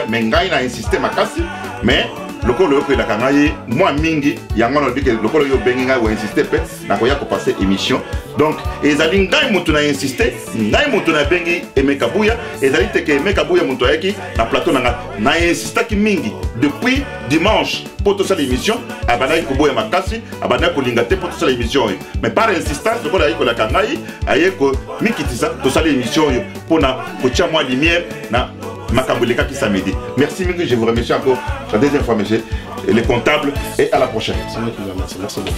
Speaker 2: mais ngai na insisté makasi, mais le colo que la kangaye, moi mingi, yango no dit que le colo yo benginga ou insister pe, na koya ko passer émission. Donc, ezali ngai mutu na insister, ngai mutu na bengi Emeka Buya, ezali te ke Emeka Buya mutu yaki na plateau na insister ki mingi depuis dimanche pour toute l'émission, abana ko boya makasi, abana ko lingate pour toute l'émission. Mais par insistance, le colo ko la kangaye, aye ko mikitisa toute l'émission pour na ko tia moi lumière na Makambuleka qui samedi. Merci Mingi, je vous remercie encore la deuxième fois, monsieur, et les comptables, et à la prochaine.
Speaker 3: C'est moi qui vous remercie. Merci beaucoup.